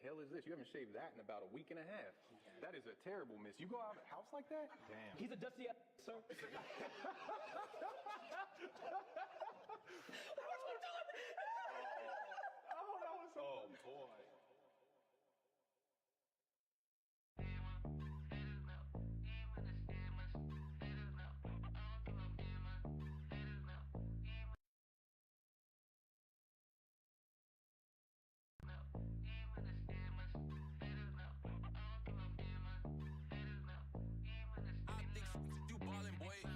hell is this? You haven't shaved that in about a week and a half. That is a terrible miss. You go out of the house like that? Damn. He's a dusty sir. Oh, boy. You ballin', boy.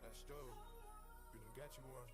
That's dope. We done got you one.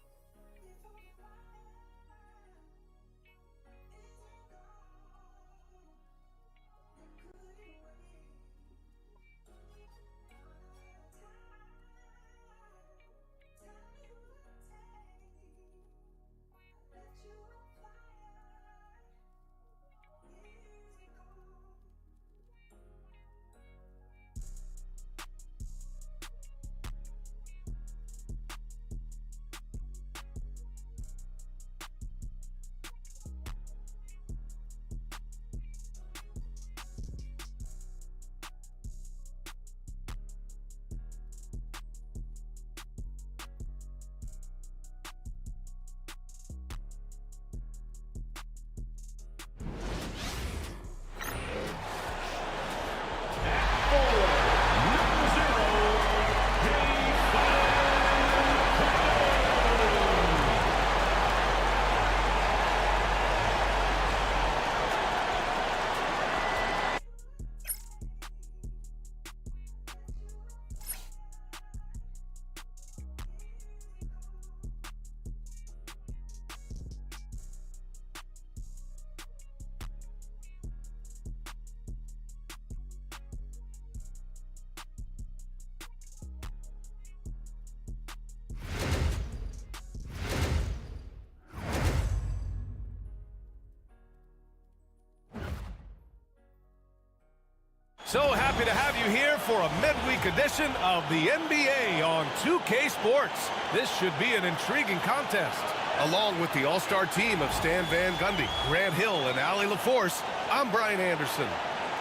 So happy to have you here for a midweek edition of the NBA on 2K Sports. This should be an intriguing contest. Along with the all-star team of Stan Van Gundy, Grant Hill, and Allie LaForce, I'm Brian Anderson.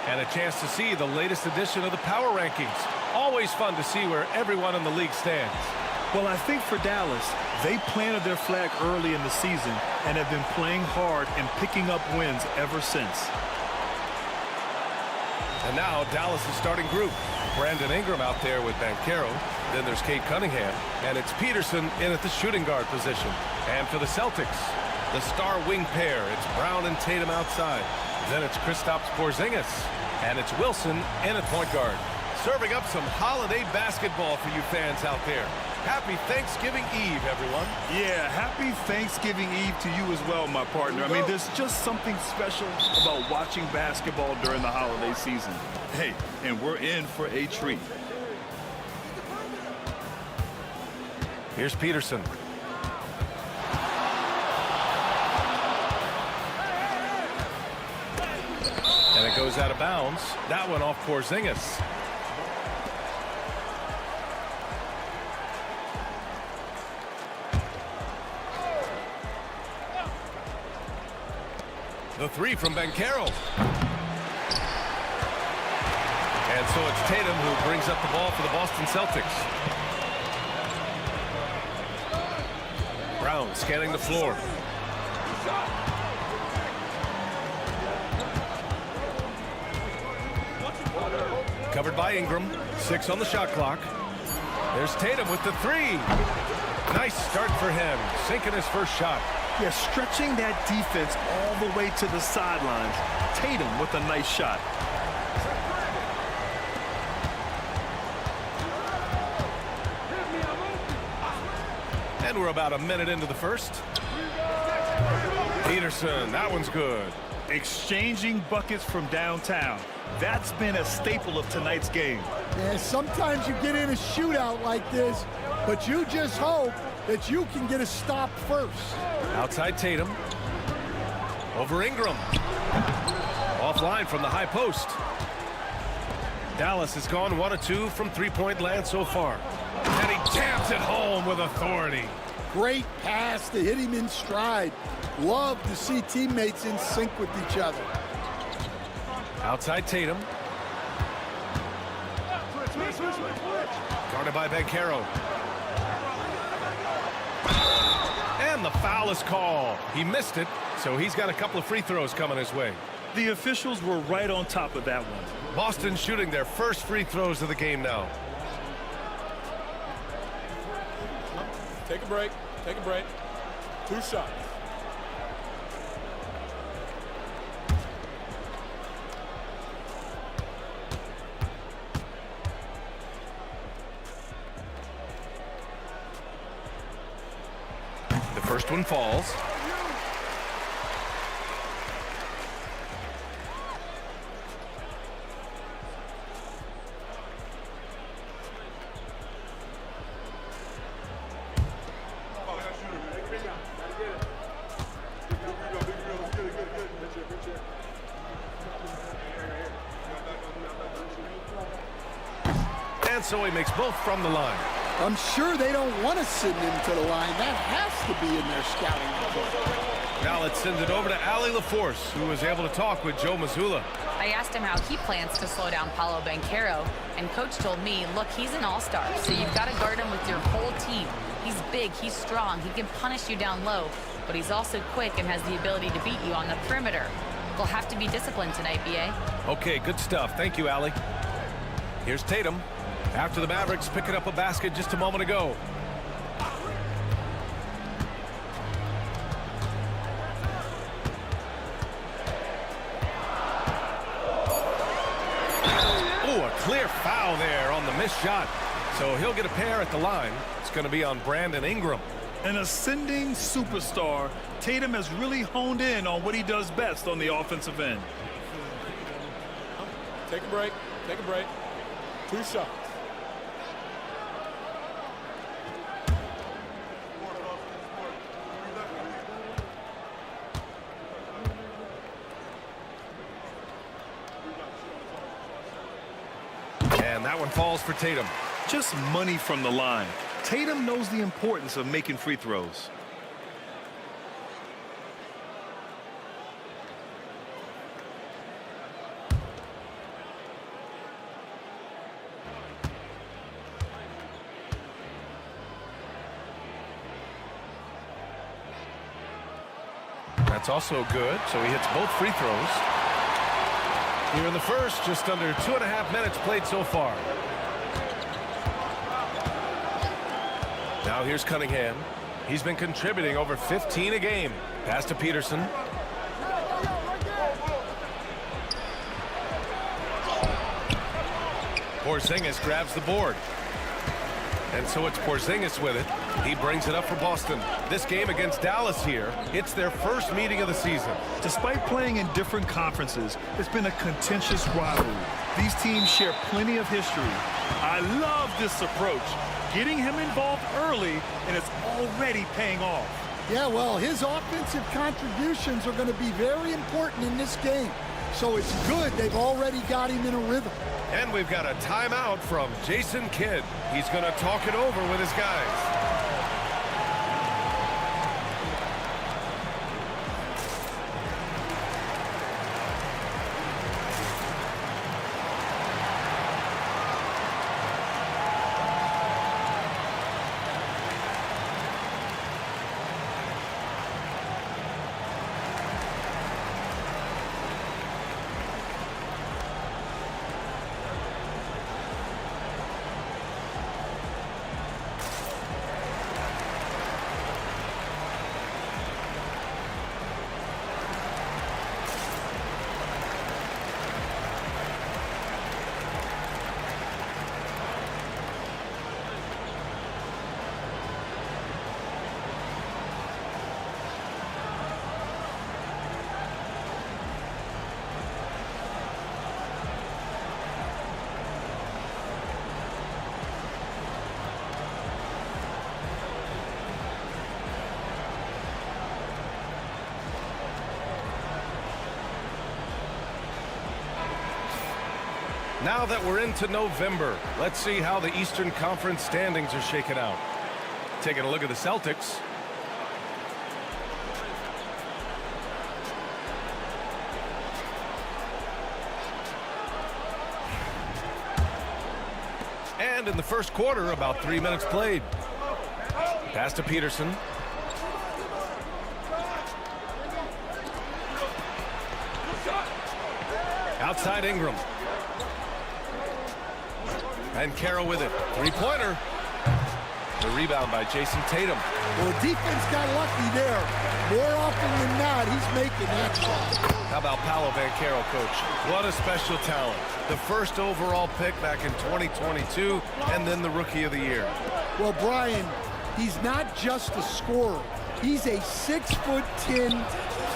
And a chance to see the latest edition of the Power Rankings. Always fun to see where everyone in the league stands. Well, I think for Dallas, they planted their flag early in the season and have been playing hard and picking up wins ever since. And now Dallas' starting group. Brandon Ingram out there with Banchero. Then there's Kate Cunningham. And it's Peterson in at the shooting guard position. And for the Celtics, the star wing pair. It's Brown and Tatum outside. Then it's Kristaps Porzingis. And it's Wilson in at point guard. Serving up some holiday basketball for you fans out there. Happy Thanksgiving Eve, everyone. Yeah, happy Thanksgiving Eve to you as well, my partner. I mean, there's just something special about watching basketball during the holiday season. Hey, and we're in for a treat. Here's Peterson. And it goes out of bounds. That one off Porzingis. The three from Banchero. And so it's Tatum who brings up the ball for the Boston Celtics. Brown scanning the floor. Covered by Ingram. 6 on the shot clock. There's Tatum with the three. Nice start for him. Sinking his first shot. Yeah, stretching that defense all the way to the sidelines. Tatum with a nice shot. And we're about a minute into the first. Peterson, that one's good. Exchanging buckets from downtown. That's been a staple of tonight's game. Yeah, sometimes you get in a shootout like this, but you just hope that you can get a stop first. Outside Tatum. Over Ingram. Offline from the high post. Dallas has gone 1 of 2 from three-point land so far. And he jams it home with authority. Great pass to hit him in stride. Love to see teammates in sync with each other. Outside Tatum. Guarded by Banchero. And the foul is called. He missed it, so he's got a couple of free throws coming his way. The officials were right on top of that one. Boston shooting their first free throws of the game now. Take a break. Take a break. 2 shots. The first one falls. And so he makes both from the line. I'm sure they don't want to send him to the line. That has to be in their scouting report. Now let's send it over to Allie LaForce, who was able to talk with Joe Mazzulla. I asked him how he plans to slow down Paolo Banchero, and Coach told me, look, he's an all-star, so you've got to guard him with your whole team. He's big, he's strong, he can punish you down low, but he's also quick and has the ability to beat you on the perimeter. They'll have to be disciplined tonight, B.A. Okay, good stuff. Thank you, Allie. Here's Tatum. After the Mavericks picking up a basket just a moment ago. Oh, a clear foul there on the missed shot. So he'll get a pair at the line. It's going to be on Brandon Ingram. An ascending superstar, Tatum has really honed in on what he does best on the offensive end. Take a break. Take a break. 2 shots. And that one falls for Tatum. Just money from the line. Tatum knows the importance of making free throws. That's also good, so he hits both free throws. Here in the first, just under 2.5 minutes played so far. Now here's Cunningham. He's been contributing over 15 a game. Pass to Peterson. Porzingis grabs the board. And so it's Porzingis with it. He brings it up for Boston. This game against Dallas here, it's their first meeting of the season. Despite playing in different conferences, it's been a contentious rivalry. These teams share plenty of history. I love this approach. getting him involved early, and it's already paying off. Yeah, well, his offensive contributions are going to be very important in this game. So it's good they've already got him in a rhythm. And we've got a timeout from Jason Kidd. He's going to talk it over with his guys. Now that we're into November, let's see how the Eastern Conference standings are shaken out. Taking a look at the Celtics. And in the first quarter, about 3 minutes played. Pass to Peterson. Outside Ingram. And Carroll with it. Three-pointer. The rebound by Jason Tatum. Well, the defense got lucky there. More often than not, he's making that shot. How about Paolo Banchero, Coach? What a special talent. The first overall pick back in 2022, and then the Rookie of the Year. Well, Brian, he's not just a scorer. He's a 6'10"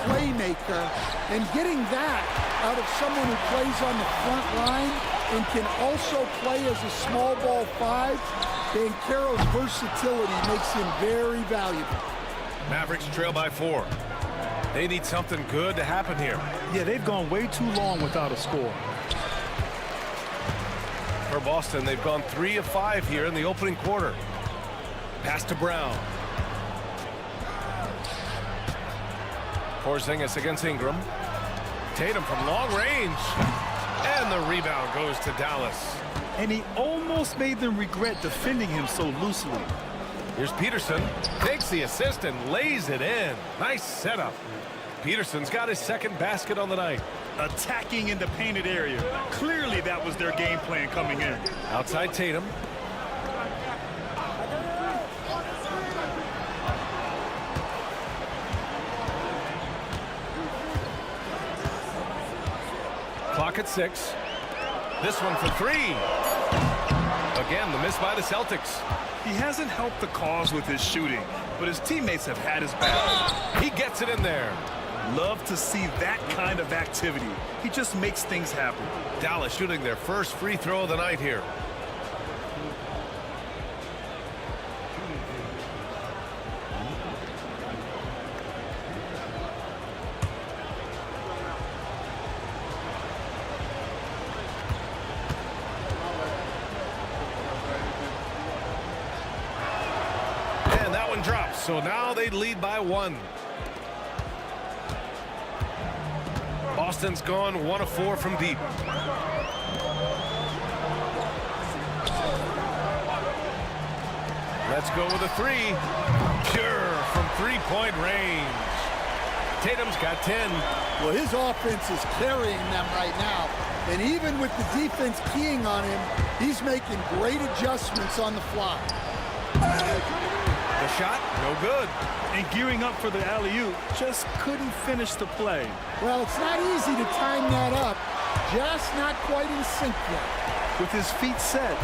playmaker, and getting that out of someone who plays on the front line and can also play as a small ball five, Banchero's versatility makes him very valuable. Mavericks trail by 4. They need something good to happen here. Yeah, they've gone way too long without a score. For Boston, they've gone 3 of 5 here in the opening quarter. Pass to Brown. Porzingis against Ingram. Tatum from long range. And the rebound goes to Dallas. And he almost made them regret defending him so loosely. Here's Peterson. Takes the assist and lays it in. Nice setup. Peterson's got his second basket on the night. Attacking in the painted area. Clearly that was their game plan coming in. Outside Tatum. Clock at 6. This one for 3. Again, the miss by the Celtics. He hasn't helped the cause with his shooting, but his teammates have had his back. He gets it in there. Love to see that kind of activity. He just makes things happen. Dallas shooting their first free throw of the night here. And that one drops, so now they lead by 1. Boston's gone 1 of 4 from deep. Let's go with a 3. Pure from three-point range. Tatum's got 10. Well, his offense is carrying them right now. And even with the defense keying on him, he's making great adjustments on the fly. The shot, no good. And gearing up for the alley-oop, just couldn't finish the play. Well, it's not easy to time that up. Just not quite in sync yet. With his feet set,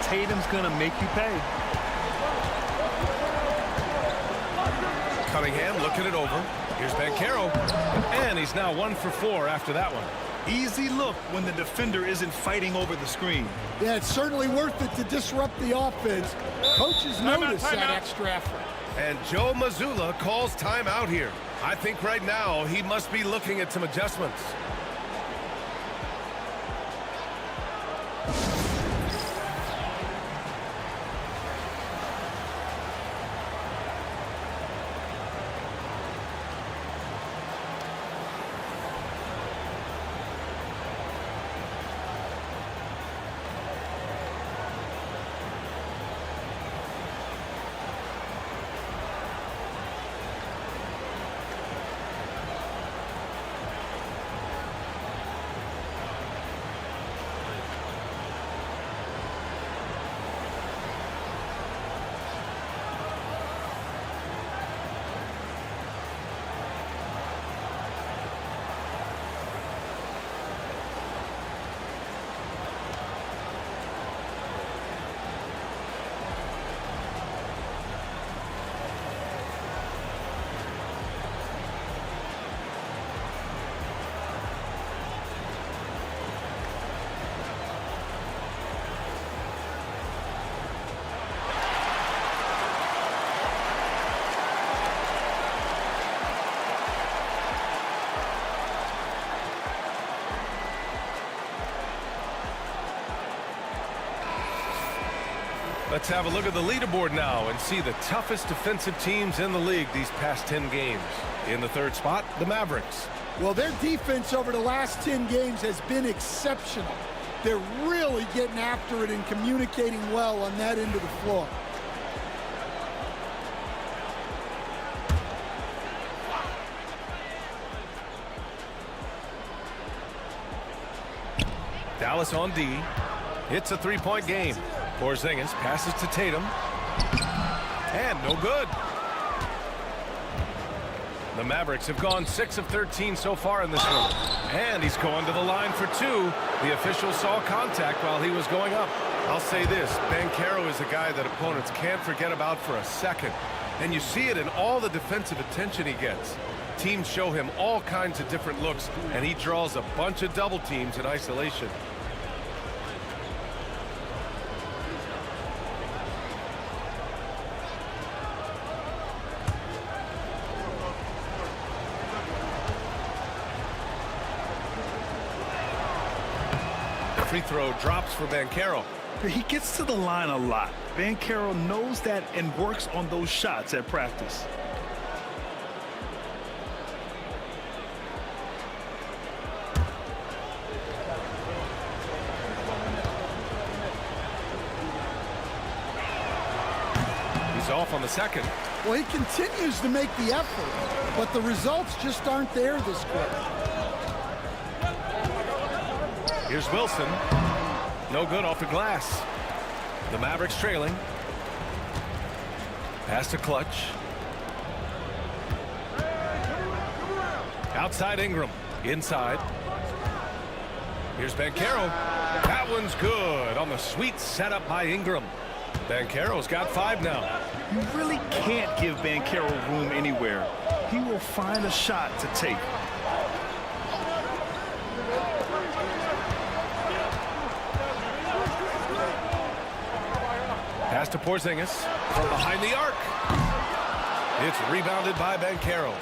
Tatum's gonna make you pay. Cunningham looking it over. Here's Banchero. And he's now 1 for 4 after that one. easy look when the defender isn't fighting over the screen. Yeah, it's certainly worth it to disrupt the offense. Coaches notice that extra effort. And Joe Mazzulla calls timeout here. I think right now he must be looking at some adjustments. Let's have a look at the leaderboard now and see the toughest defensive teams in the league these past 10 games. In the third spot, the Mavericks. Well, their defense over the last 10 games has been exceptional. They're really getting after it and communicating well on that end of the floor. Dallas on D. It's a three-point game. Porzingis passes to Tatum. And no good. The Mavericks have gone 6 of 13 so far in this one. And he's going to the line for two. The official saw contact while he was going up. I'll say this, Banchero is a guy that opponents can't forget about for a second. And you see it in all the defensive attention he gets. Teams show him all kinds of different looks, and he draws a bunch of double teams in isolation. Free throw drops for Banchero. He gets to the line a lot. Banchero knows that and works on those shots at practice. He's off on the second. Well, he continues to make the effort, but the results just aren't there this quarter. Here's Wilson. No good off the glass. The Mavericks trailing. Pass to Clutch. Outside Ingram. Inside. Here's Banchero. That one's good on the sweet setup by Ingram. Banchero's got 5 now. You really can't give Banchero room anywhere. He will find a shot to take. Pass to Porzingis from behind the arc. It's rebounded by Banchero.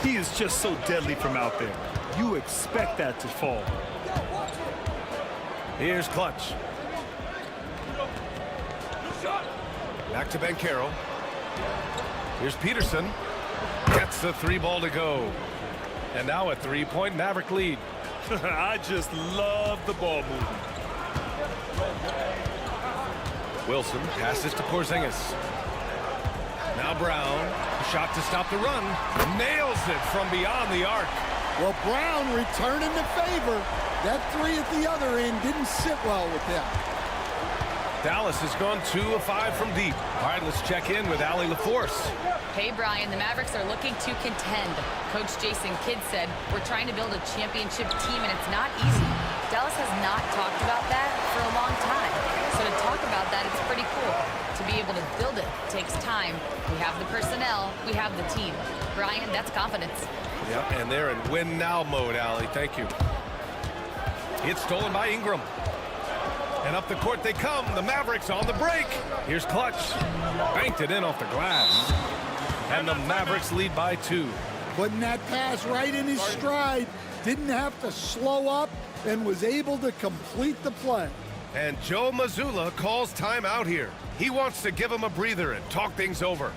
He is just so deadly from out there. You expect that to fall. Here's Clutch. Back to Banchero. Here's Peterson. Gets the 3-ball to go. And now a 3-point Maverick lead. I just love the ball movement. Wilson passes to Porzingis. Now Brown. Shot to stop the run. Nails it from beyond the arc. Well, Brown returning the favor. That three at the other end didn't sit well with them. Dallas has gone 2 of 5 from deep. All right, let's check in with Allie LaForce. Hey, Brian, the Mavericks are looking to contend. Coach Jason Kidd said, we're trying to build a championship team, and it's not easy. Dallas has not talked about that for a long time. So to talk about that, it's pretty cool. To be able to build it takes time. We have the personnel. We have the team. Brian, that's confidence. Yep, and they're in win-now mode, Allie. Thank you. It's stolen by Ingram. And up the court they come. The Mavericks on the break. Here's Clutch. Banked it in off the glass. And the Mavericks lead by 2. Putting that pass right in his stride. Didn't have to slow up and was able to complete the play. And Joe Mazzulla calls timeout here. He wants to give him a breather and talk things over.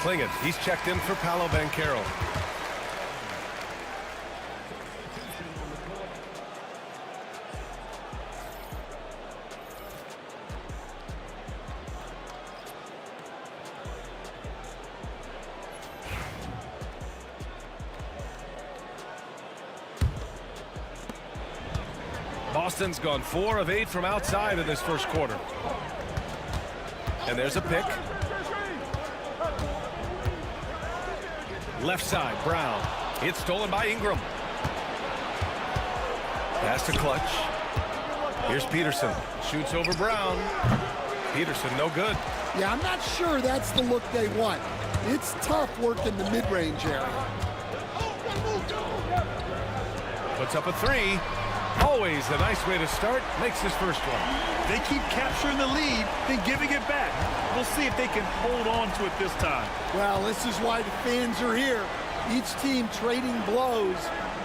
Klingin, he's checked in for Paolo Banchero. Boston's gone 4 of 8 from outside in this first quarter. And there's a pick. Left side, Brown. It's stolen by Ingram. Pass to Clutch. Here's Peterson. Shoots over Brown. Peterson, no good. Yeah, I'm not sure that's the look they want. It's tough working the mid-range area. Puts up a 3. Always a nice way to start. Makes his first one. They keep capturing the lead, then giving it back. We'll see if they can hold on to it this time. Well, this is why the fans are here. Each team trading blows,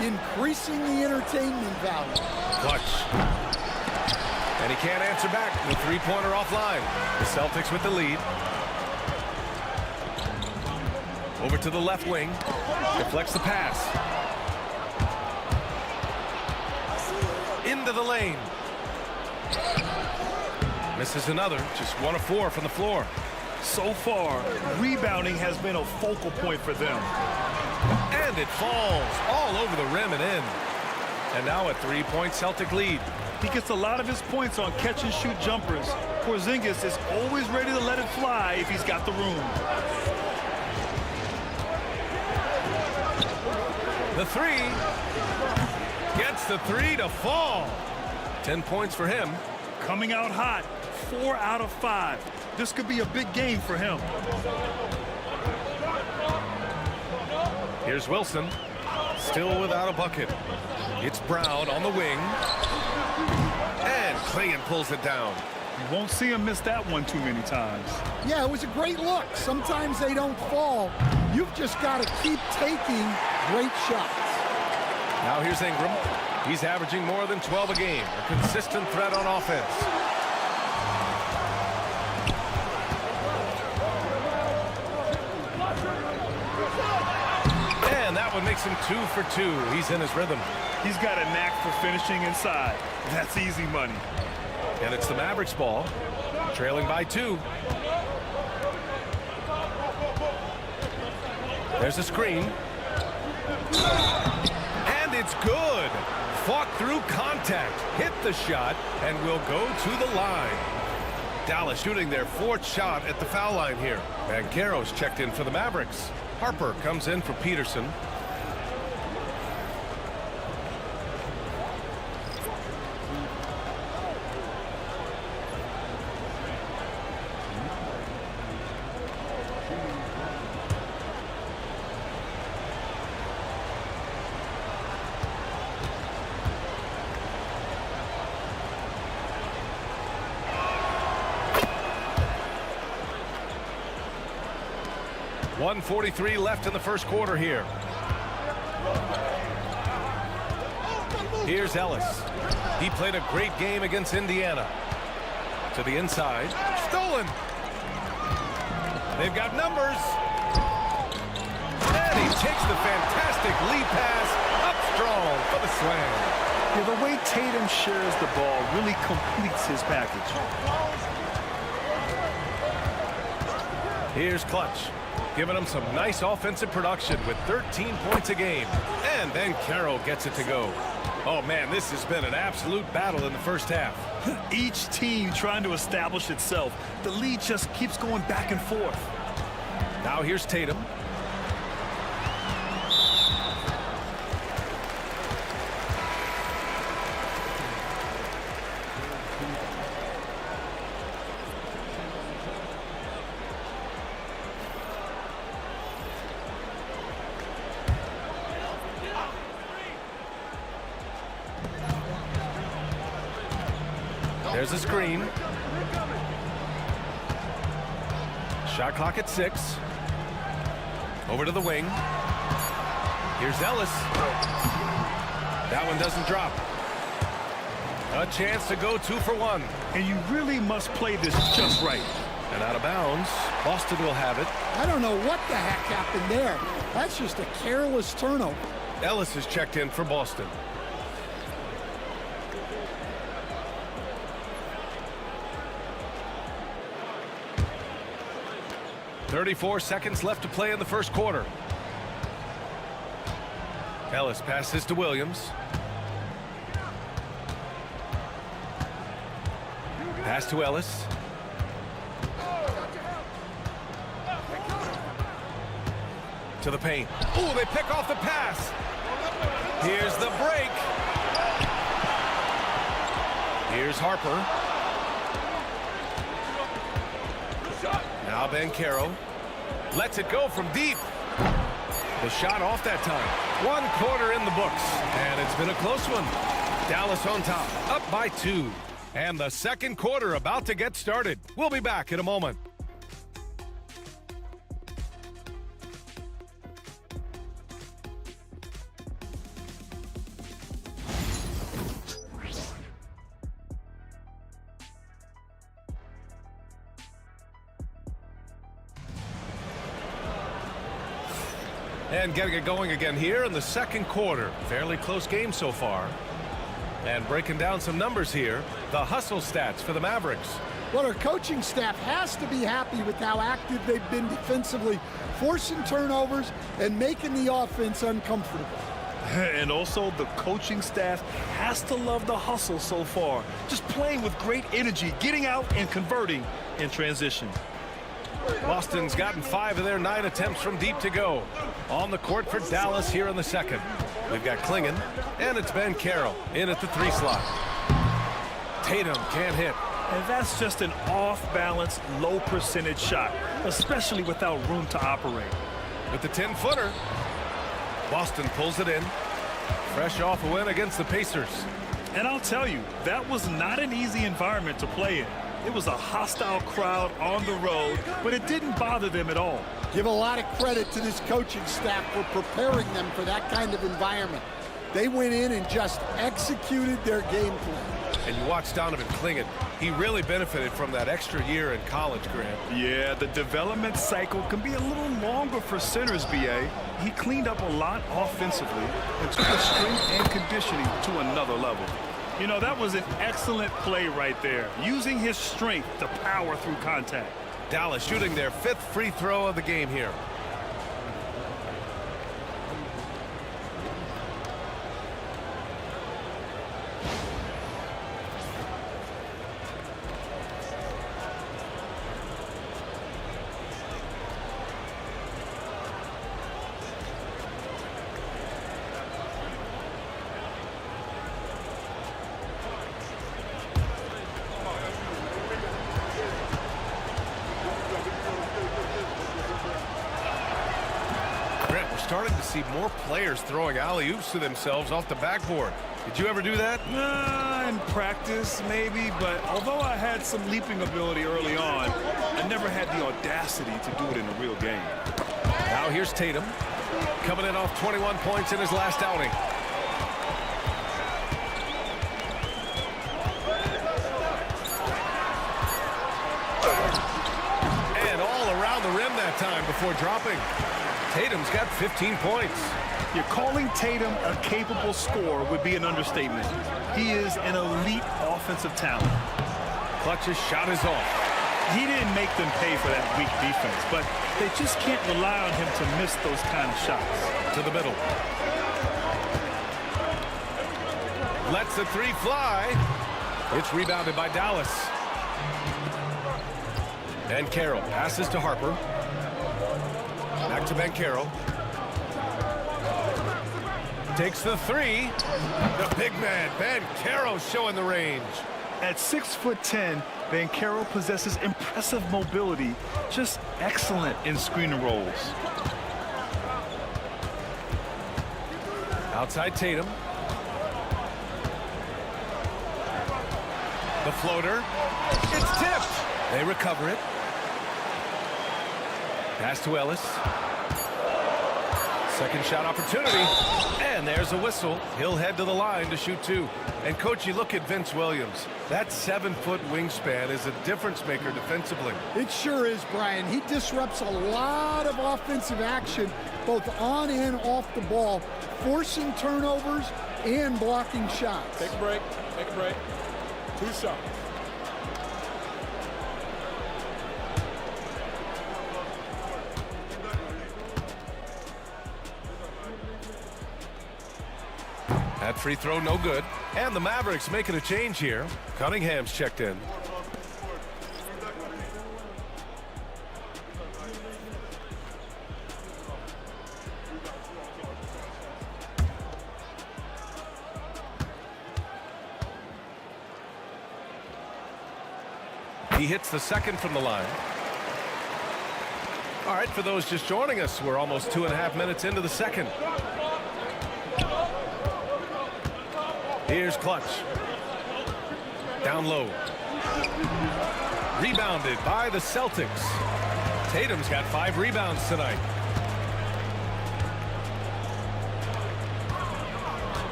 increasing the entertainment value. Clutch. And he can't answer back. The three-pointer offline. The Celtics with the lead. Over to the left wing. Deflects the pass. Into the lane. Misses another. Just 1 of 4 from the floor. So far, rebounding has been a focal point for them. And it falls all over the rim and in. And now a 3-point Celtic lead. He gets a lot of his points on catch-and-shoot jumpers. Porzingis is always ready to let it fly if he's got the room. The 3. Gets the 3 to fall. 10 points for him. Coming out hot, 4 out of 5. This could be a big game for him. Here's Wilson. Still without a bucket. It's Brown on the wing. And Klingin pulls it down. You won't see him miss that one too many times. Yeah, it was a great look. Sometimes they don't fall. You've just got to keep taking great shots. Now here's Ingram. He's averaging more than 12 a game. A consistent threat on offense. And that one makes him 2 for 2. He's in his rhythm. He's got a knack for finishing inside. That's easy money. And it's the Mavericks ball. Trailing by 2. There's a screen. And it's good. Fought through contact, hit the shot, and will go to the line. Dallas shooting their 4th shot at the foul line here. Banchero's checked in for the Mavericks. Harper comes in for Peterson. 1:43 left in the first quarter here. Here's Ellis. He played a great game against Indiana. To the inside. Stolen. They've got numbers. And he takes the fantastic lead pass up strong for the slam. Yeah, the way Tatum shares the ball really completes his package. Here's Clutch, giving him some nice offensive production with 13 points a game. And then Carroll gets it to go. Oh, man, this has been an absolute battle in the first half. Each team trying to establish itself. The lead just keeps going back and forth. Now here's Tatum. There's a screen. Shot clock at 6. Over to the wing. Here's Ellis. That one doesn't drop. A chance to go 2 for 1. And you really must play this just right. And out of bounds. Boston will have it. I don't know what the heck happened there. That's just a careless turnover. Ellis is checked in for Boston. .34 seconds left to play in the first quarter. Ellis passes to Williams. Pass to Ellis. To the paint. Ooh, they pick off the pass. Here's the break. Here's Harper. Now Banchero lets it go from deep. The shot off that time. 1 quarter in the books, and it's been a close one. Dallas on top, up by 2. And the second quarter about to get started. We'll be back in a moment. And getting it going again here in the second quarter. Fairly close game so far. And breaking down some numbers here, the hustle stats for the Mavericks. Well, our coaching staff has to be happy with how active they've been defensively, forcing turnovers and making the offense uncomfortable. And also, the coaching staff has to love the hustle so far. Just playing with great energy, getting out and converting in transition. Boston's gotten 5 of their 9 attempts from deep to go. On the court for Dallas here in the second. We've got Klingon, and it's Banchero in at the 3 slot. Tatum can't hit. And that's just an off-balance, low-percentage shot, especially without room to operate. With the 10-footer, Boston pulls it in. Fresh off a win against the Pacers. And I'll tell you, that was not an easy environment to play in. It was a hostile crowd on the road, but it didn't bother them at all. Give a lot of credit to this coaching staff for preparing them for that kind of environment. They went in and just executed their game plan. And you watch Donovan Klingon. He really benefited from that extra year in college, Grant. Yeah, the development cycle can be a little longer for centers, B.A. He cleaned up a lot offensively and took his strength and conditioning to another level. You know, that was an excellent play right there, using his strength to power through contact. Dallas shooting their 5th free throw of the game here. Starting to see more players throwing alley-oops to themselves off the backboard. Did you ever do that? In practice, maybe, but although I had some leaping ability early on, I never had the audacity to do it in a real game. Now here's Tatum, coming in off 21 points in his last outing. And all around the rim that time before dropping. Tatum's got 15 points. You're calling Tatum a capable scorer would be an understatement. He is an elite offensive talent. Clutch's shot is off. He didn't make them pay for that weak defense, but they just can't rely on him to miss those kind of shots. To the middle. Lets the three fly. It's rebounded by Dallas. And Carroll passes to Harper. Back to Banchero. Takes the three. The big man, Banchero, showing the range. At 6'10", Banchero possesses impressive mobility, just excellent in screen and rolls. Outside Tatum. The floater. It's tipped. They recover it. Pass to Ellis. Second shot opportunity. And there's a whistle. He'll head to the line to shoot two. And, Coach, you look at Vince Williams. That 7-foot wingspan is a difference maker defensively. It sure is, Brian. He disrupts a lot of offensive action, both on and off the ball, forcing turnovers and blocking shots. Take a break. Take a break. 2 shots. That free throw no good. And the Mavericks making a change here. Cunningham's checked in. He hits the second from the line. All right, for those just joining us, we're almost 2.5 minutes into the second. Here's Clutch. Down low. Rebounded by the Celtics. Tatum's got 5 rebounds tonight.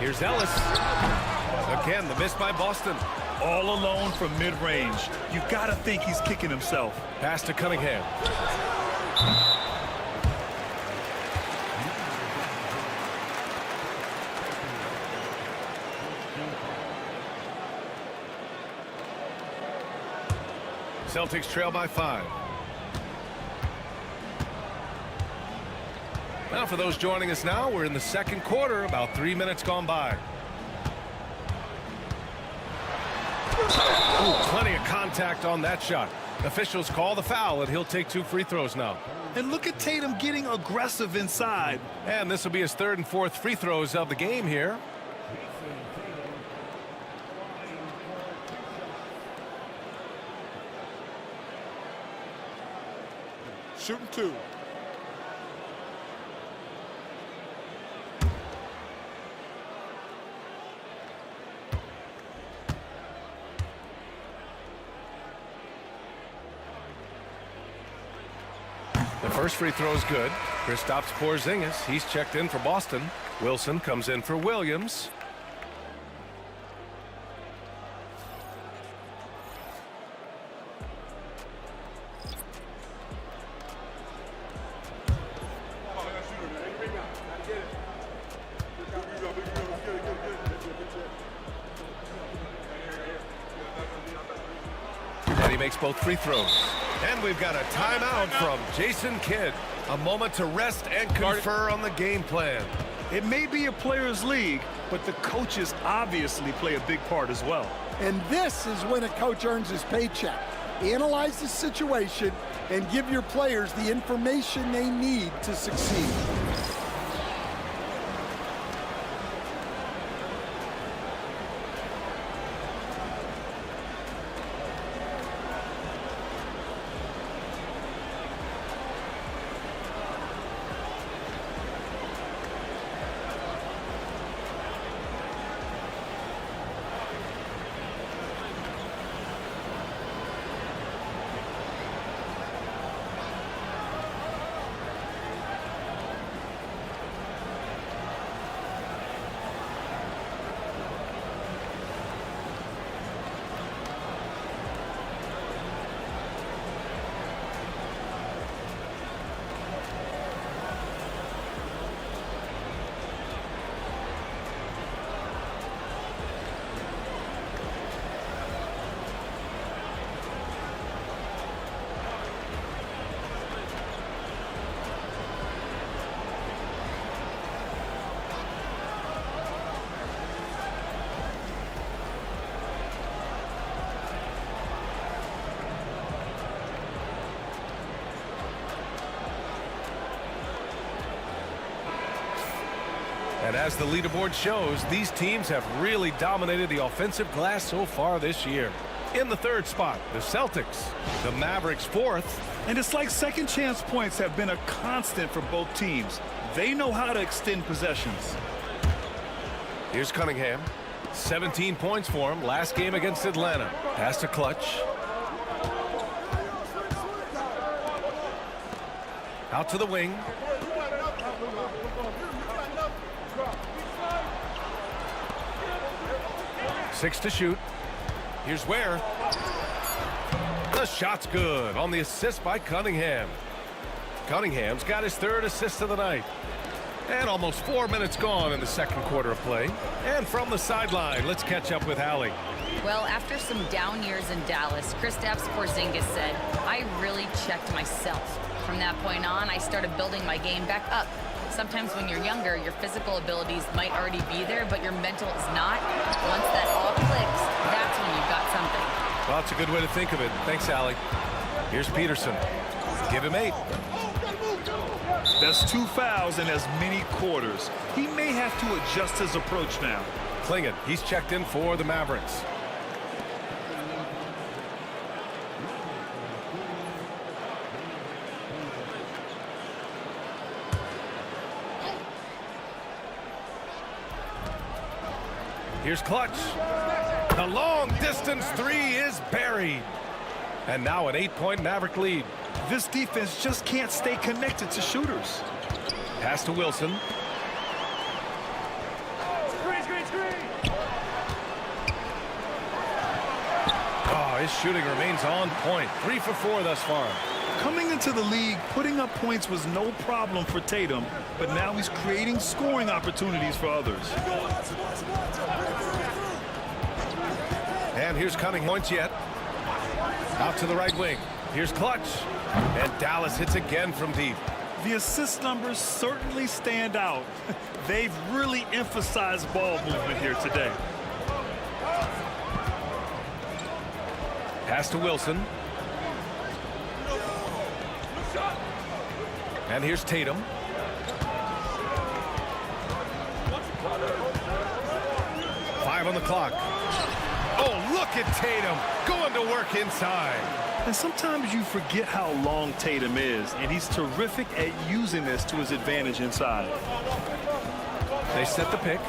Here's Ellis. Again, the miss by Boston. All alone from mid-range. You gotta think he's kicking himself. Pass to Cunningham. Celtics trail by 5. Now for those joining us now, we're in the second quarter, about 3 minutes gone by. Ooh, plenty of contact on that shot. Officials call the foul, and he'll take 2 free throws now. And look at Tatum getting aggressive inside. And this will be his 3rd and 4th free throws of the game here. Shooting 2. The first free throw is good. Kristaps Porzingis, he's checked in for Boston. Wilson comes in for Williams. And he makes both free throws. And we've got a timeout from Jason Kidd. A moment to rest and confer on the game plan. It may be a players' league, but the coaches obviously play a big part as well. And this is when a coach earns his paycheck. Analyze the situation and give your players the information they need to succeed. And as the leaderboard shows, these teams have really dominated the offensive glass so far this year. In the third spot, the Celtics. The Mavericks fourth. And it's like second chance points have been a constant for both teams. They know how to extend possessions. Here's Cunningham. 17 points for him last game against Atlanta. Pass to Clutch. Out to the wing. Six to shoot. Here's Ware. The shot's good on the assist by Cunningham. Cunningham's got his third assist of the night. And almost 4 minutes gone in the second quarter of play. And from the sideline, let's catch up with Allie. Well, after some down years in Dallas, Kristaps Porzingis said, I really checked myself. From that point on, I started building my game back up. Sometimes when you're younger, your physical abilities might already be there, but your mental is not. Once that all clicks, that's when you've got something. Well, that's a good way to think of it. Thanks, Allie. Here's Peterson. Give him 8. That's 2 fouls in as many quarters. He may have to adjust his approach now. Klingon, he's checked in for the Mavericks. Here's Clutch. The long-distance three is buried. And now an 8-point Maverick lead. This defense just can't stay connected to shooters. Pass to Wilson. Oh, his shooting remains on point. 3 for 4 thus far. Coming into the league, putting up points was no problem for Tatum, but now he's creating scoring opportunities for others. And here's Cunningham. Points yet. Out to the right wing. Here's Clutch. And Dallas hits again from deep. The assist numbers certainly stand out. They've really emphasized ball movement here today. Pass to Wilson. And here's Tatum. Five on the clock. Oh, look at Tatum going to work inside. And sometimes you forget how long Tatum is, and he's terrific at using this to his advantage inside. They set the pick.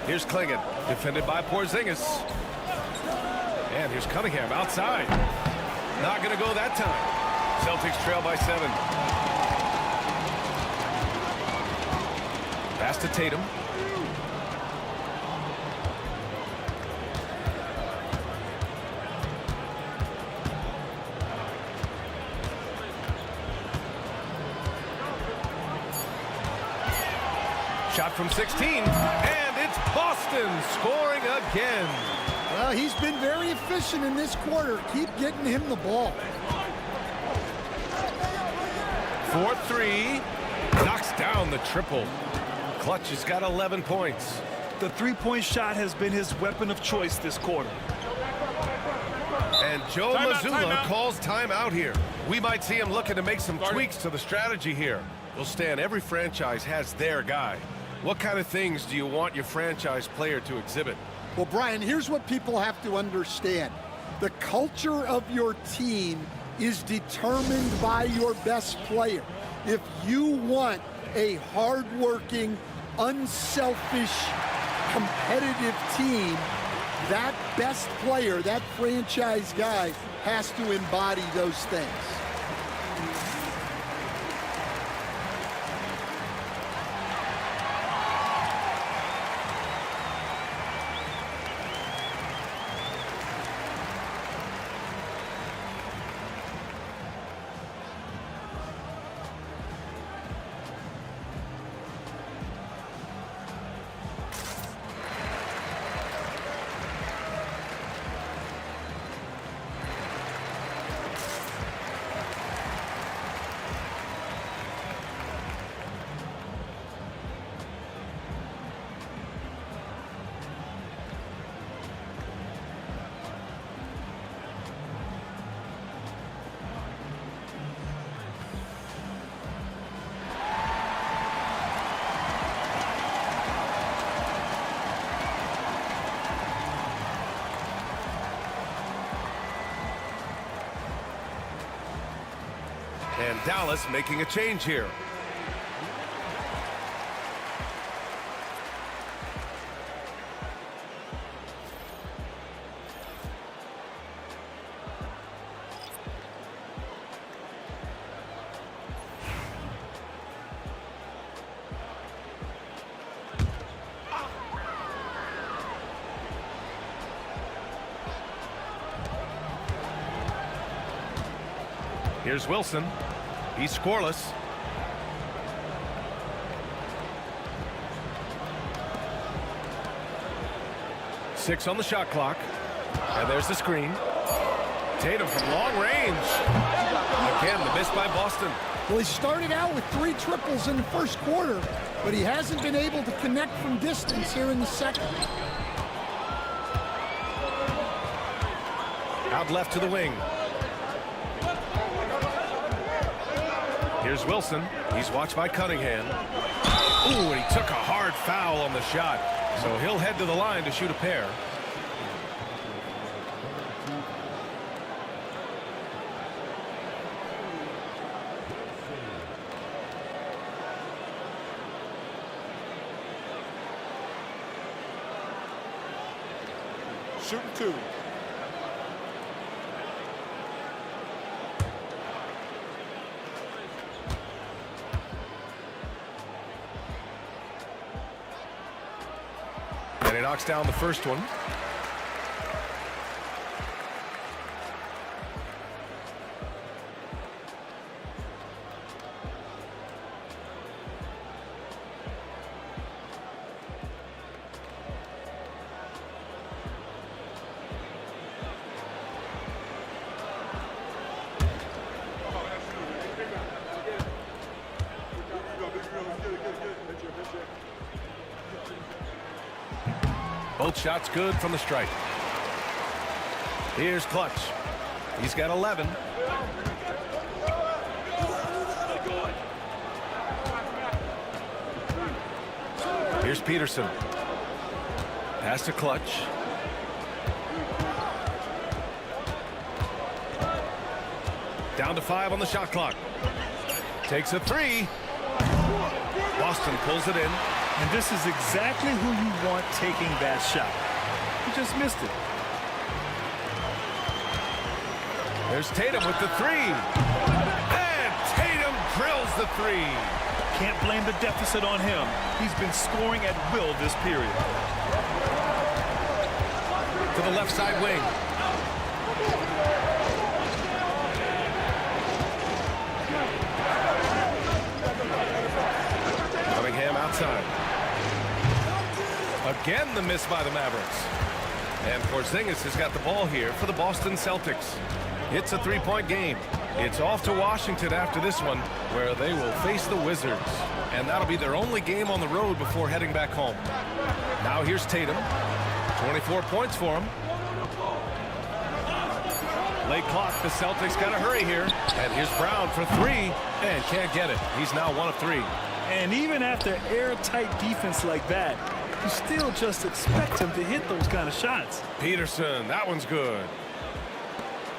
Here's Klingon, defended by Porzingis. And here's Cunningham outside. Not going to go that time. Celtics trail by 7. Pass to Tatum. Shot from 16, and it's Boston scoring again. Well, he's been very efficient in this quarter. Keep getting him the ball. 4-3, knocks down the triple. Clutch has got 11 points. The three-point shot has been his weapon of choice this quarter. And Joe Mazzulla calls timeout here. We might see him looking to make some tweaks to the strategy here. Well, Stan, every franchise has their guy. What kind of things do you want your franchise player to exhibit? Well, Brian, here's what people have to understand. The culture of your team is determined by your best player. If you want a hardworking, unselfish, competitive team, that best player, that franchise guy, has to embody those things. And Dallas making a change here. Here's Wilson. He's scoreless. Six on the shot clock. And there's the screen. Tatum from long range. Again, the miss by Boston. Well, he started out with 3 triples in the first quarter, but he hasn't been able to connect from distance here in the second. Out left to the wing. Here's Wilson. He's watched by Cunningham. Ooh, and he took a hard foul on the shot. So he'll head to the line to shoot a pair. Shooting 2. And he knocks down the first one. Both shots good from the stripe. Here's Clutch. He's got 11. Here's Peterson. Pass to Clutch. Down to 5 on the shot clock. Takes a 3. Boston pulls it in. And this is exactly who you want taking that shot. He just missed it. There's Tatum with the 3. And Tatum drills the 3. Can't blame the deficit on him. He's been scoring at will this period. To the left side wing. Cunningham outside. Again, the miss by the Mavericks. And Porzingis has got the ball here for the Boston Celtics. It's a 3-point game. It's off to Washington after this one, where they will face the Wizards. And that'll be their only game on the road before heading back home. Now here's Tatum. 24 points for him. Late clock, the Celtics got to hurry here. And here's Brown for 3, and can't get it. He's now 1 of 3. And even after airtight defense like that, you still just expect him to hit those kind of shots. Peterson, that one's good.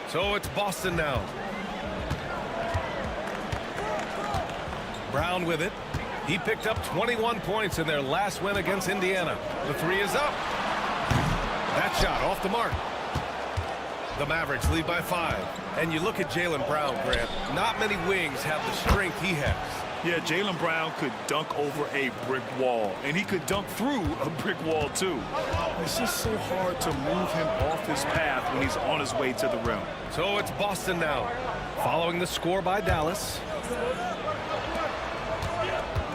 So it's Boston now. Brown with it. He picked up 21 points in their last win against Indiana. The 3 is up. That shot off the mark. The Mavericks lead by 5. And you look at Jaylen Brown, Grant. Not many wings have the strength he has. Yeah, Jaylen Brown could dunk over a brick wall, and he could dunk through a brick wall, too. It's just so hard to move him off his path when he's on his way to the rim. So it's Boston now, following the score by Dallas.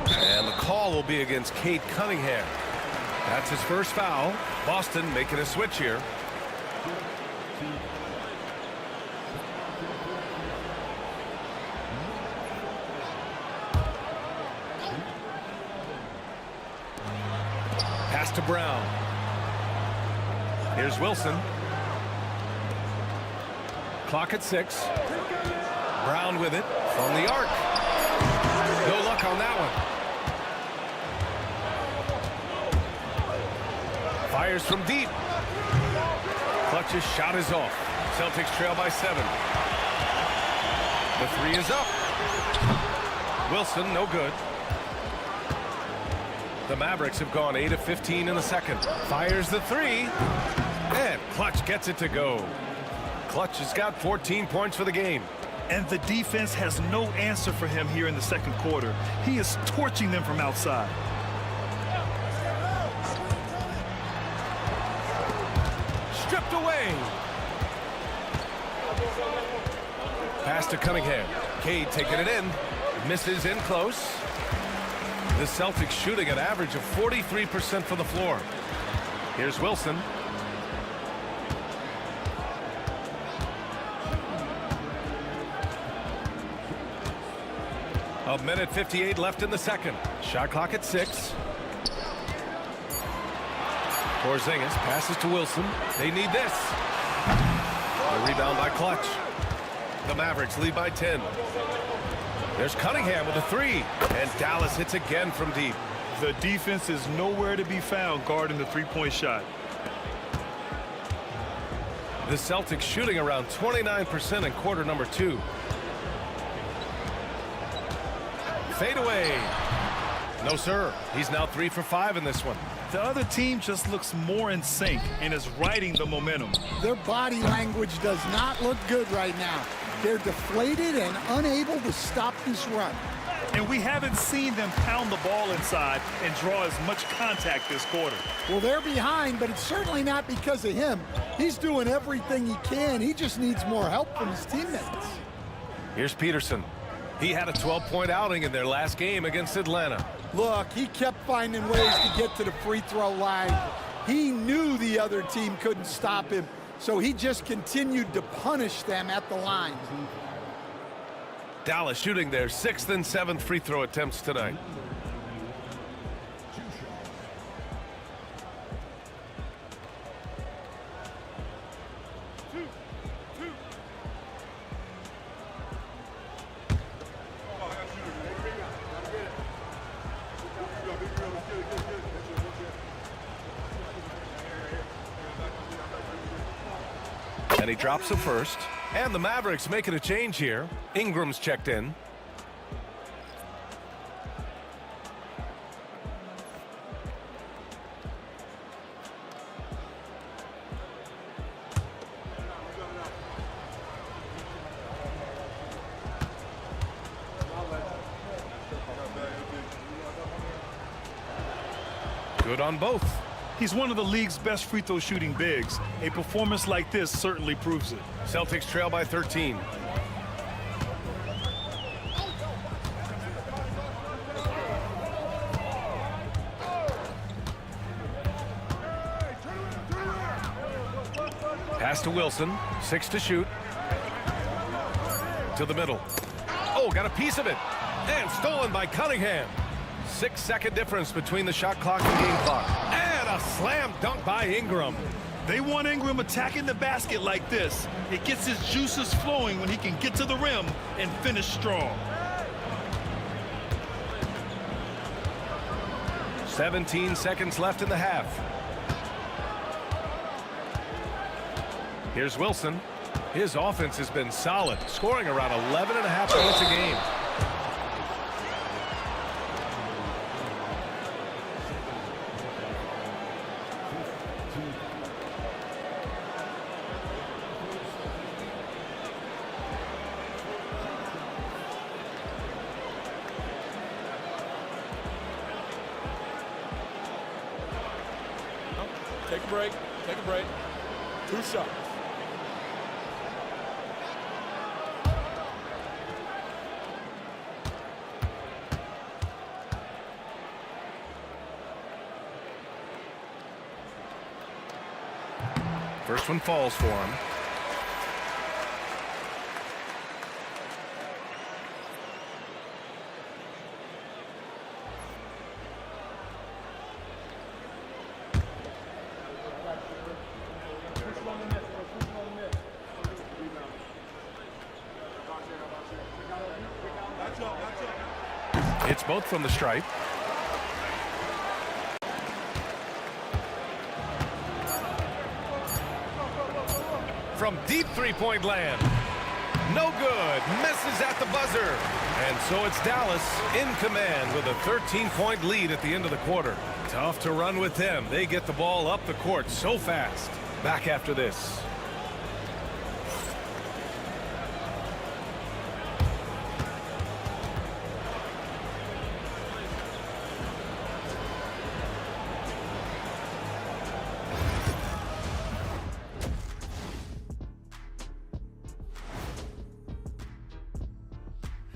And the call will be against Cade Cunningham. That's his first foul. Boston making a switch here. Pass to Brown. Here's Wilson. Clock at 6. Brown with it from the arc. No luck on that one. Fires from deep. Clutch's shot is off. Celtics trail by 7. The 3 is up. Wilson, no good. The Mavericks have gone 8 of 15 in the second. Fires the three. And Clutch gets it to go. Clutch has got 14 points for the game. And the defense has no answer for him here in the second quarter. He is torching them from outside. Stripped away. Pass to Cunningham. Cade taking it in. Misses in close. The Celtics shooting an average of 43% from the floor. Here's Wilson. A minute 58 left in the second. Shot clock at 6. Porzingis passes to Wilson. They need this. A rebound by Clutch. The Mavericks lead by 10. There's Cunningham with a three. And Dallas hits again from deep. The defense is nowhere to be found guarding the three-point shot. The Celtics shooting around 29% in quarter number 2. Fade away. No, sir. He's now 3 for 5 in this one. The other team just looks more in sync and is riding the momentum. Their body language does not look good right now. They're deflated and unable to stop this run. And we haven't seen them pound the ball inside and draw as much contact this quarter. Well, they're behind, but it's certainly not because of him. He's doing everything he can. He just needs more help from his teammates. Here's Peterson. He had a 12-point outing in their last game against Atlanta. Look, he kept finding ways to get to the free throw line. He knew the other team couldn't stop him, so he just continued to punish them at the line. Dallas shooting their 6th and 7th free throw attempts tonight. And he drops the first. And the Mavericks making a change here. Ingram's checked in. Good on both. He's one of the league's best free throw shooting bigs. A performance like this certainly proves it. Celtics trail by 13. Pass to Wilson. 6 to shoot. To the middle. Oh, got a piece of it. And stolen by Cunningham. 6-second difference between the shot clock and game clock. And a slam dunk by Ingram. They want Ingram attacking the basket like this. It gets his juices flowing when he can get to the rim and finish strong. 17 seconds left in the half. Here's Wilson. His offense has been solid, scoring around 11.5 points a game. Take a break. Take a break. 2 shots. First one falls for him. It's both from the stripe. From deep three-point land. No good. Misses at the buzzer. And so it's Dallas in command with a 13-point lead at the end of the quarter. Tough to run with them. They get the ball up the court so fast. Back after this.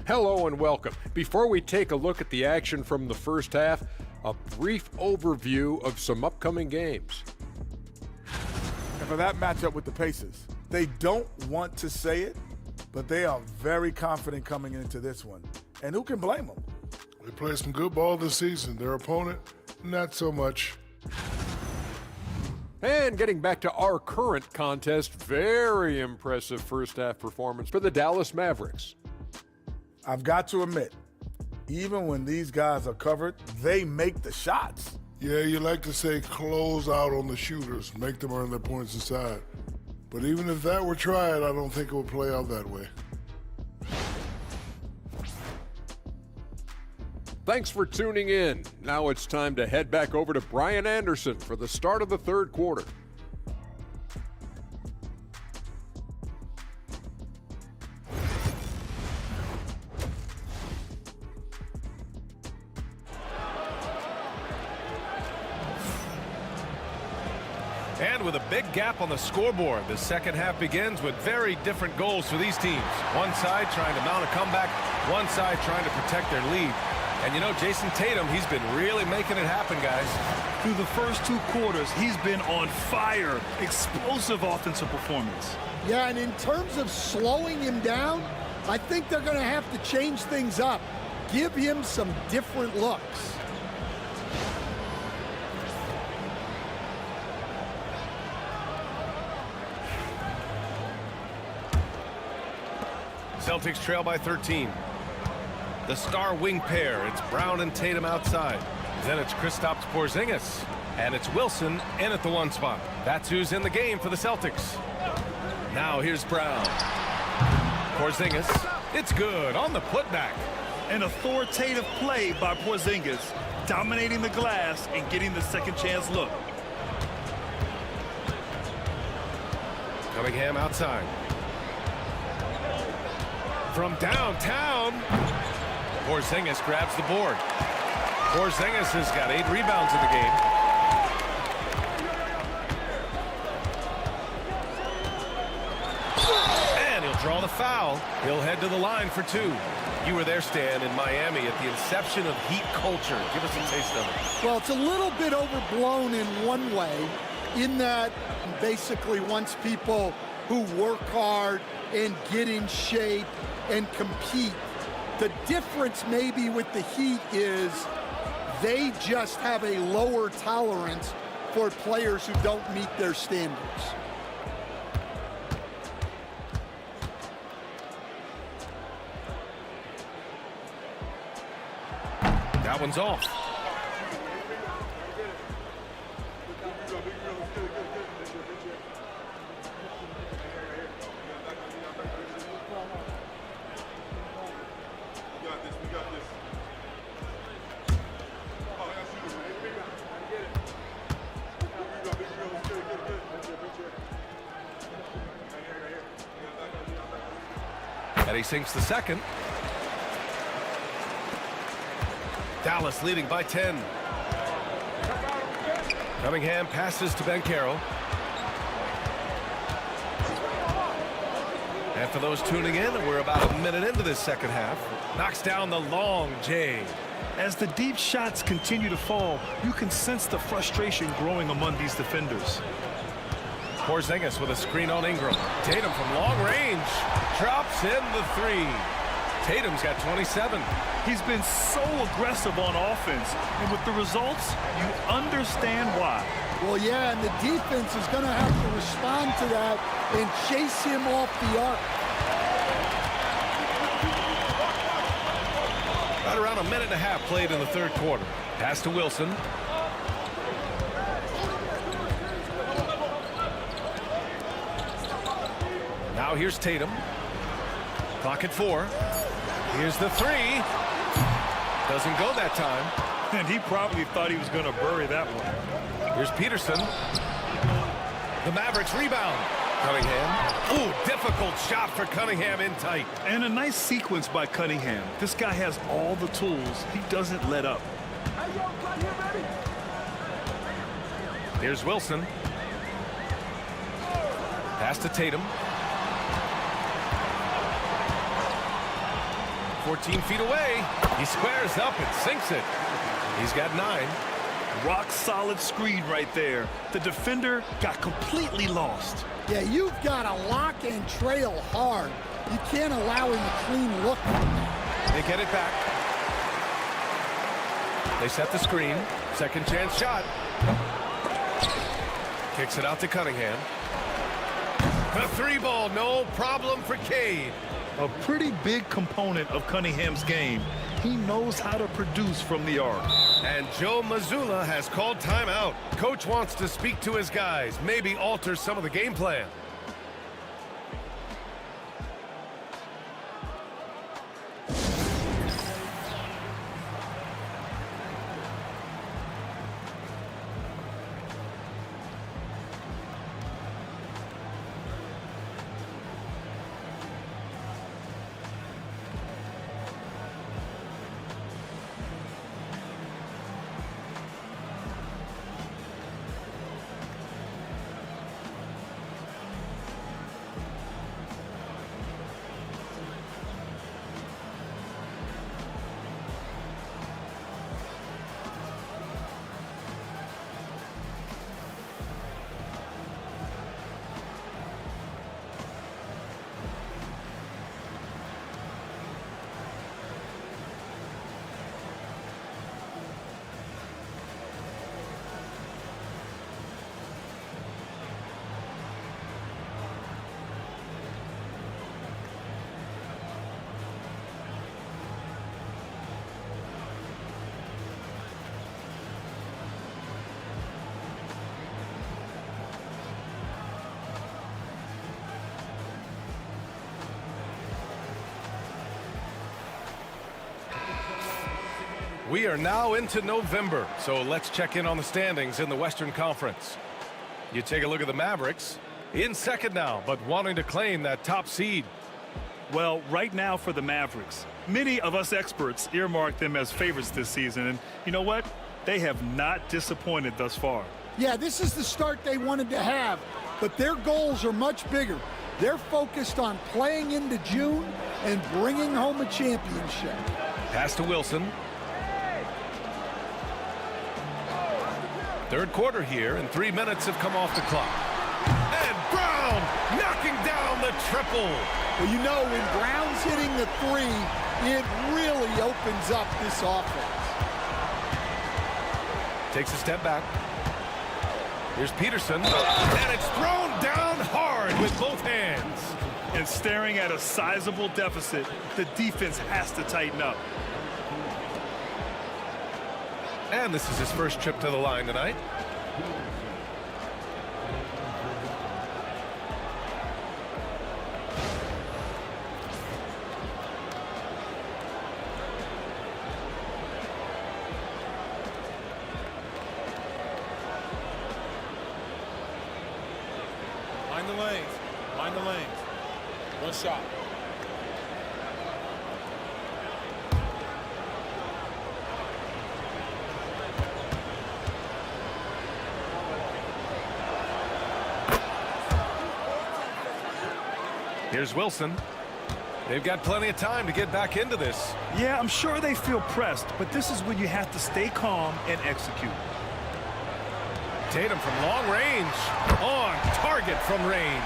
Hello and welcome. Before we take a look at the action from the first half, a brief overview of some upcoming games. And for that matchup with the Pacers, they don't want to say it, but they are very confident coming into this one. And who can blame them? They played some good ball this season. Their opponent, not so much. And getting back to our current contest, very impressive first half performance for the Dallas Mavericks. I've got to admit, even when these guys are covered, they make the shots. Yeah, you like to say close out on the shooters, make them earn their points inside. But even if that were tried, I don't think it would play out that way. Thanks for tuning in. Now it's time to head back over to Brian Anderson for the start of the third quarter. And with a big gap on the scoreboard, the second half begins with very different goals for these teams. One side trying to mount a comeback, one side trying to protect their lead. And you know, Jason Tatum, he's been really making it happen, guys. Through the first two quarters, he's been on fire. Explosive offensive performance. Yeah, and in terms of slowing him down, I think they're going to have to change things up. Give him some different looks. Celtics trail by 13. The star wing pair, it's Brown and Tatum outside. Then it's Kristaps Porzingis. And it's Wilson in at the one spot. That's who's in the game for the Celtics. Now here's Brown. Porzingis, it's good on the putback. An authoritative play by Porzingis, dominating the glass and getting the second chance look. Cunningham outside. From downtown, Porzingis grabs the board. Porzingis has got 8 rebounds in the game. And he'll draw the foul. He'll head to the line for 2. You were there, Stan, in Miami at the inception of Heat culture. Give us a taste of it. Well, it's a little bit overblown in one way, in that basically once people who work hard and get in shape and compete. The difference maybe with the Heat is they just have a lower tolerance for players who don't meet their standards. That one's off. And he sinks the second. Dallas leading by 10. Cunningham passes to Banchero. And for those tuning in, we're about a minute into this second half. Knocks down the long J. As the deep shots continue to fall, you can sense the frustration growing among these defenders. Porzingis with a screen on Ingram. Tatum from long range drops in the 3. Tatum's got 27. He's been so aggressive on offense, and with the results, you understand why. Well, yeah, and the defense is going to have to respond to that and chase him off the arc. Right around a minute and a half played in the third quarter. Pass to Wilson. Now here's Tatum. Clock at 4. Here's the three. Doesn't go that time. And he probably thought he was going to bury that one. Here's Peterson. The Mavericks rebound. Cunningham. Ooh, difficult shot for Cunningham in tight. And a nice sequence by Cunningham. This guy has all the tools. He doesn't let up. Here's Wilson. Pass to Tatum. 14 feet away. He squares up and sinks it. He's got 9. Rock solid screen right there. The defender got completely lost. Yeah, you've got to lock and trail hard. You can't allow him a clean look from that. They get it back. They set the screen. Second chance shot. Kicks it out to Cunningham. The 3-ball, no problem for Cade. A pretty big component of Cunningham's game. He knows how to produce from the arc. And Joe Mazzulla has called timeout. Coach wants to speak to his guys, maybe alter some of the game plan. We are now into November, so let's check in on the standings in the Western Conference. You take a look at the Mavericks, in second now, but wanting to claim that top seed. Well, right now for the Mavericks, many of us experts earmark them as favorites this season, and you know what? They have not disappointed thus far. Yeah, this is the start they wanted to have, but their goals are much bigger. They're focused on playing into June and bringing home a championship. Pass to Wilson. Third quarter here, and 3 minutes have come off the clock. And Brown knocking down the triple. Well, you know, when Brown's hitting the 3, it really opens up this offense. Takes a step back. Here's Peterson, and it's thrown down hard with both hands. And staring at a sizable deficit, the defense has to tighten up. And this is his first trip to the line tonight. Mind the lanes. Mind the lanes. One shot. Here's Wilson. They've got plenty of time to get back into this. Yeah, I'm sure they feel pressed, but this is when you have to stay calm and execute. Tatum from long range. On target from range.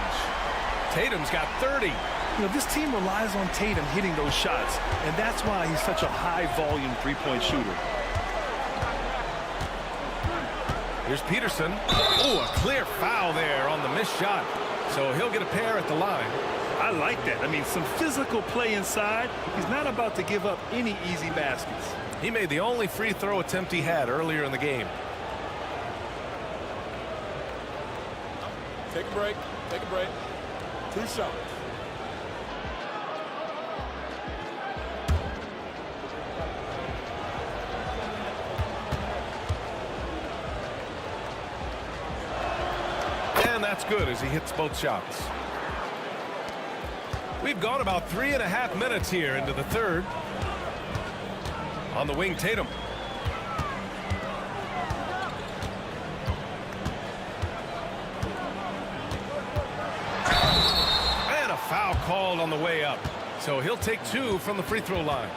Tatum's got 30. You know, this team relies on Tatum hitting those shots, and that's why he's such a high-volume three-point shooter. Here's Peterson. Oh, a clear foul there on the missed shot. So he'll get a pair at the line. I like that. I mean, some physical play inside. He's not about to give up any easy baskets. He made the only free throw attempt he had earlier in the game. Take a break. Take a break. 2 shots. that's good as he hits both shots. We've gone about 3.5 minutes here into the third. On the wing, Tatum. And a foul called on the way up. So he'll take 2 from the free throw line.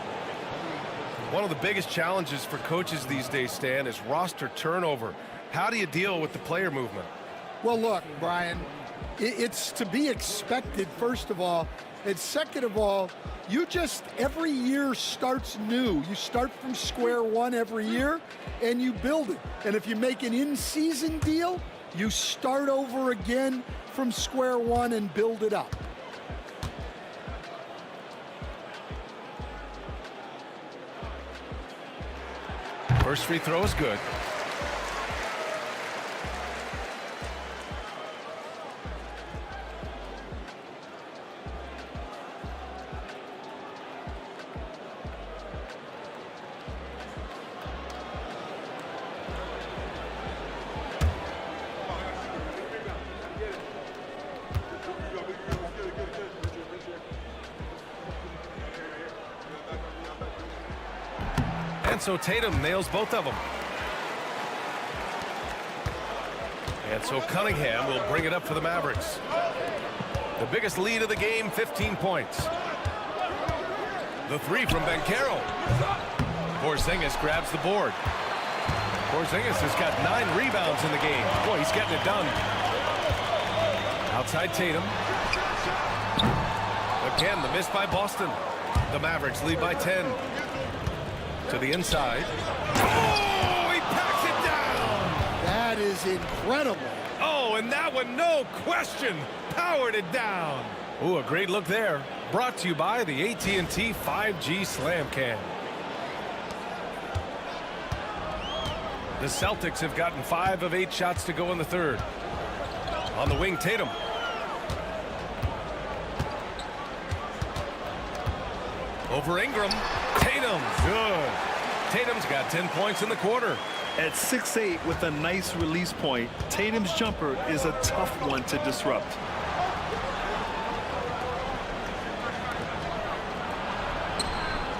One of the biggest challenges for coaches these days, Stan, is roster turnover. How do you deal with the player movement? Well, look, Brian, it's to be expected, first of all. And second of all, you just, every year starts new. You start from square one every year, and you build it. And if you make an in-season deal, you start over again from square one and build it up. First free throw is good. And so Tatum nails both of them. And so Cunningham will bring it up for the Mavericks. The biggest lead of the game, 15 points. The three from Banchero. Porzingis grabs the board. Porzingis has got 9 rebounds in the game. Boy, he's getting it done. Outside Tatum. Again, the miss by Boston. The Mavericks lead by 10. To the inside. Oh, he packs it down. That is incredible. Oh, and that one, no question, powered it down. Oh, a great look there. Brought to you by the AT&T 5G Slam Cam. The Celtics have gotten 5 of 8 shots to go in the third. On the wing, Tatum. Over Ingram. Tatum, good. Tatum's got 10 points in the quarter. At 6'8" with a nice release point, Tatum's jumper is a tough one to disrupt.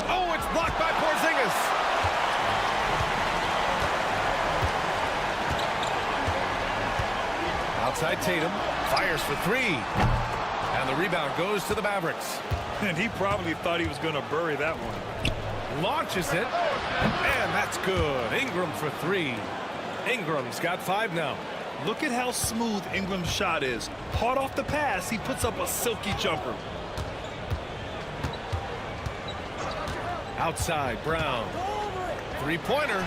Oh, it's blocked by Porzingis. Outside Tatum, fires for 3. And the rebound goes to the Mavericks. And he probably thought he was going to bury that one. Launches it, and that's good. Ingram for 3. Ingram's got 5 now. Look at how smooth Ingram's shot is. Hard off the pass, he puts up a silky jumper. Outside, Brown. 3-pointer.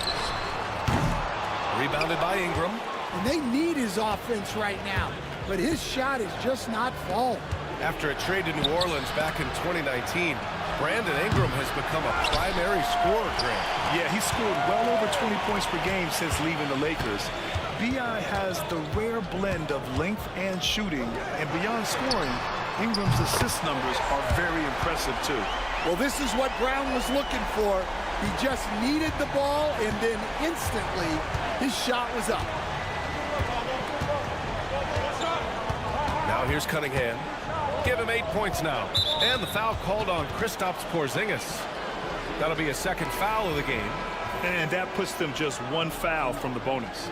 Rebounded by Ingram. And they need his offense right now, but his shot is just not falling. After a trade to New Orleans back in 2019, Brandon Ingram has become a primary scorer, Grant. Yeah, he's scored well over 20 points per game since leaving the Lakers. B.I. has the rare blend of length and shooting, and beyond scoring, Ingram's assist numbers are very impressive, too. Well, this is what Brown was looking for. He just needed the ball, and then instantly, his shot was up. Now here's Cunningham. Give him 8 points now. And the foul called on Kristaps Porzingis. That'll be a second foul of the game. And that puts them just 1 foul from the bonus.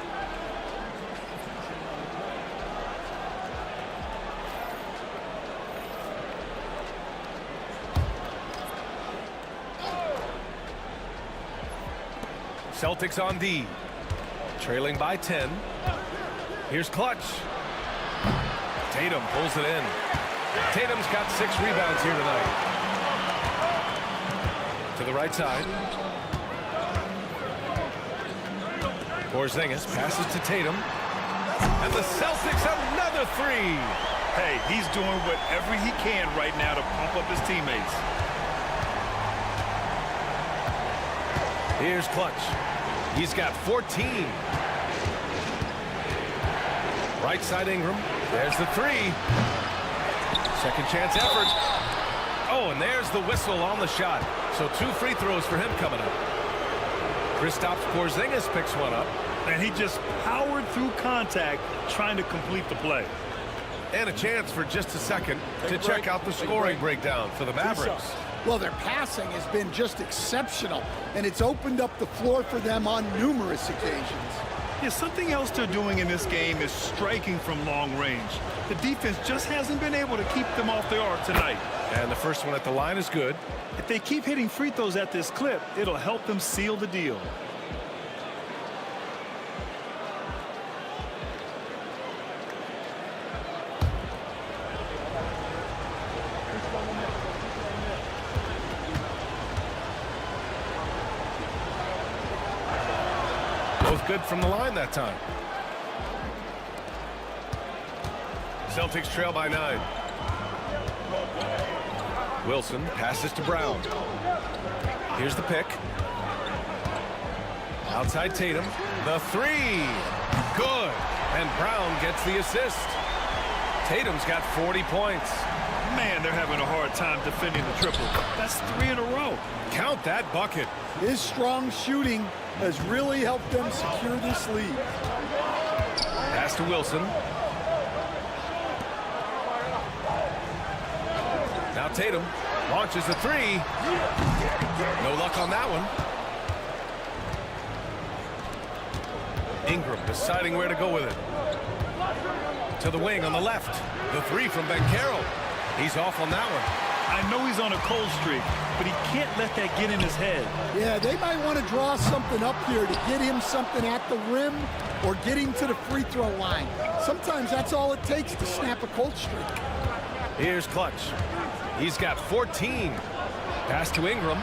Celtics on D. Trailing by 10. Here's Clutch. Tatum pulls it in. Tatum's got 6 rebounds here tonight. To the right side. Porzingis passes to Tatum. And the Celtics another 3. Hey, he's doing whatever he can right now to pump up his teammates. Here's Clutch. He's got 14. Right side Ingram. There's the 3. Second chance effort. Oh, and there's the whistle on the shot. So 2 free throws for him coming up. Kristaps Porzingis picks one up. And he just powered through contact trying to complete the play. And a chance for just a second to check out the scoring breakdown for the Mavericks. Well, their passing has been just exceptional, and it's opened up the floor for them on numerous occasions. Yeah, something else they're doing in this game is striking from long range. The defense just hasn't been able to keep them off the arc tonight. And the first one at the line is good. If they keep hitting free throws at this clip, it'll help them seal the deal. Both good from the line that time. Celtics trail by 9. Wilson passes to Brown. Here's the pick. Outside Tatum. The three. Good. And Brown gets the assist. Tatum's got 40 points. Man, they're having a hard time defending the triple. That's 3 in a row. Count that bucket. His strong shooting has really helped them secure this lead. Pass to Wilson. Now Tatum launches the three. No luck on that one. Ingram deciding where to go with it. To the wing on the left. The three from Banchero. He's off on that one. I know he's on a cold streak, but he can't let that get in his head. Yeah, they might want to draw something up here to get him something at the rim or get him to the free throw line. Sometimes that's all it takes to snap a cold streak. Here's Clutch. He's got 14. Pass to Ingram.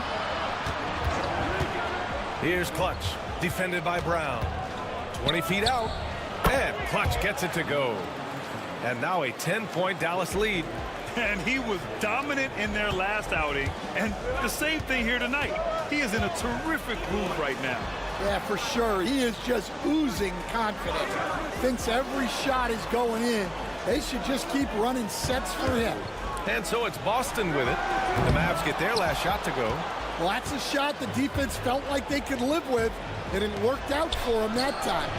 Here's Clutch. Defended by Brown. 20 feet out. And Clutch gets it to go. And now a 10-point Dallas lead. And he was dominant in their last outing. And the same thing here tonight. He is in a terrific groove right now. Yeah, for sure. He is just oozing confidence. Thinks every shot is going in. They should just keep running sets for him. And so it's Boston with it. The Mavs get their last shot to go. Well, that's a shot the defense felt like they could live with, and it worked out for them that time.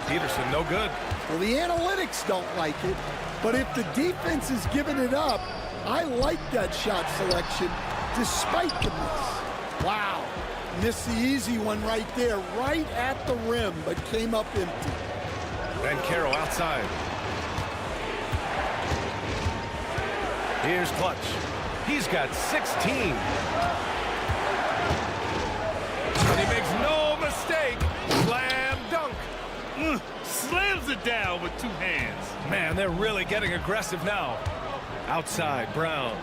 Peterson, no good. Well, the analytics don't like it, but if the defense is giving it up, I like that shot selection despite the miss. Wow. Missed the easy one right there, right at the rim, but came up empty. Banchero outside. Here's Clutch. He's got 16. And he makes no mistake. Slam dunk. Slams it down with 2 hands. Man, they're really getting aggressive now. Outside, Brown.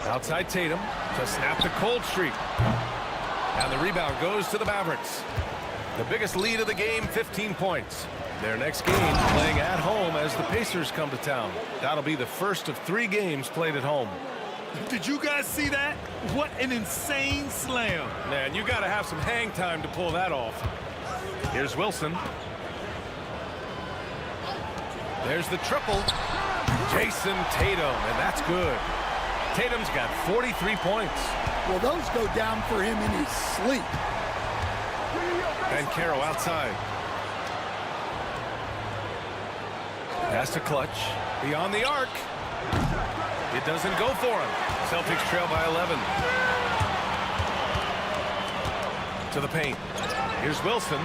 Outside Tatum to snap the cold streak. And the rebound goes to the Mavericks. The biggest lead of the game, 15 points. Their next game playing at home as the Pacers come to town. That'll be the first of 3 games played at home. Did you guys see that? What an insane slam. Man, you got to have some hang time to pull that off. Here's Wilson. There's the triple. Jason Tatum, and that's good. Tatum's got 43 points. Well, those go down for him in his sleep. Banchero outside. Pass to Clutch. Beyond the arc. It doesn't go for him. Celtics trail by 11. To the paint. Here's Wilson.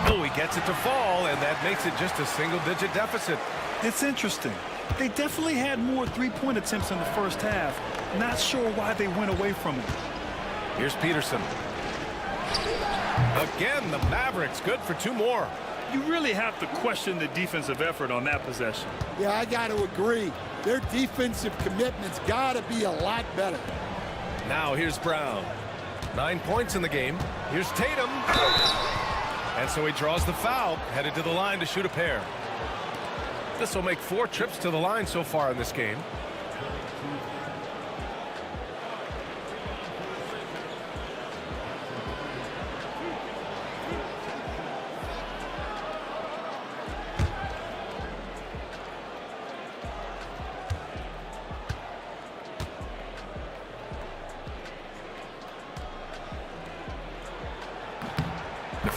Oh, he gets it to fall, and that makes it just a single-digit deficit. It's interesting. They definitely had more three-point attempts in the first half. Not sure why they went away from it. Here's Peterson. Again, the Mavericks good for 2 more. You really have to question the defensive effort on that possession. Yeah, I got to agree. Their defensive commitment's got to be a lot better. Now here's Brown. 9 points in the game. Here's Tatum. And so he draws the foul, headed to the line to shoot a pair. This will make 4 trips to the line so far in this game.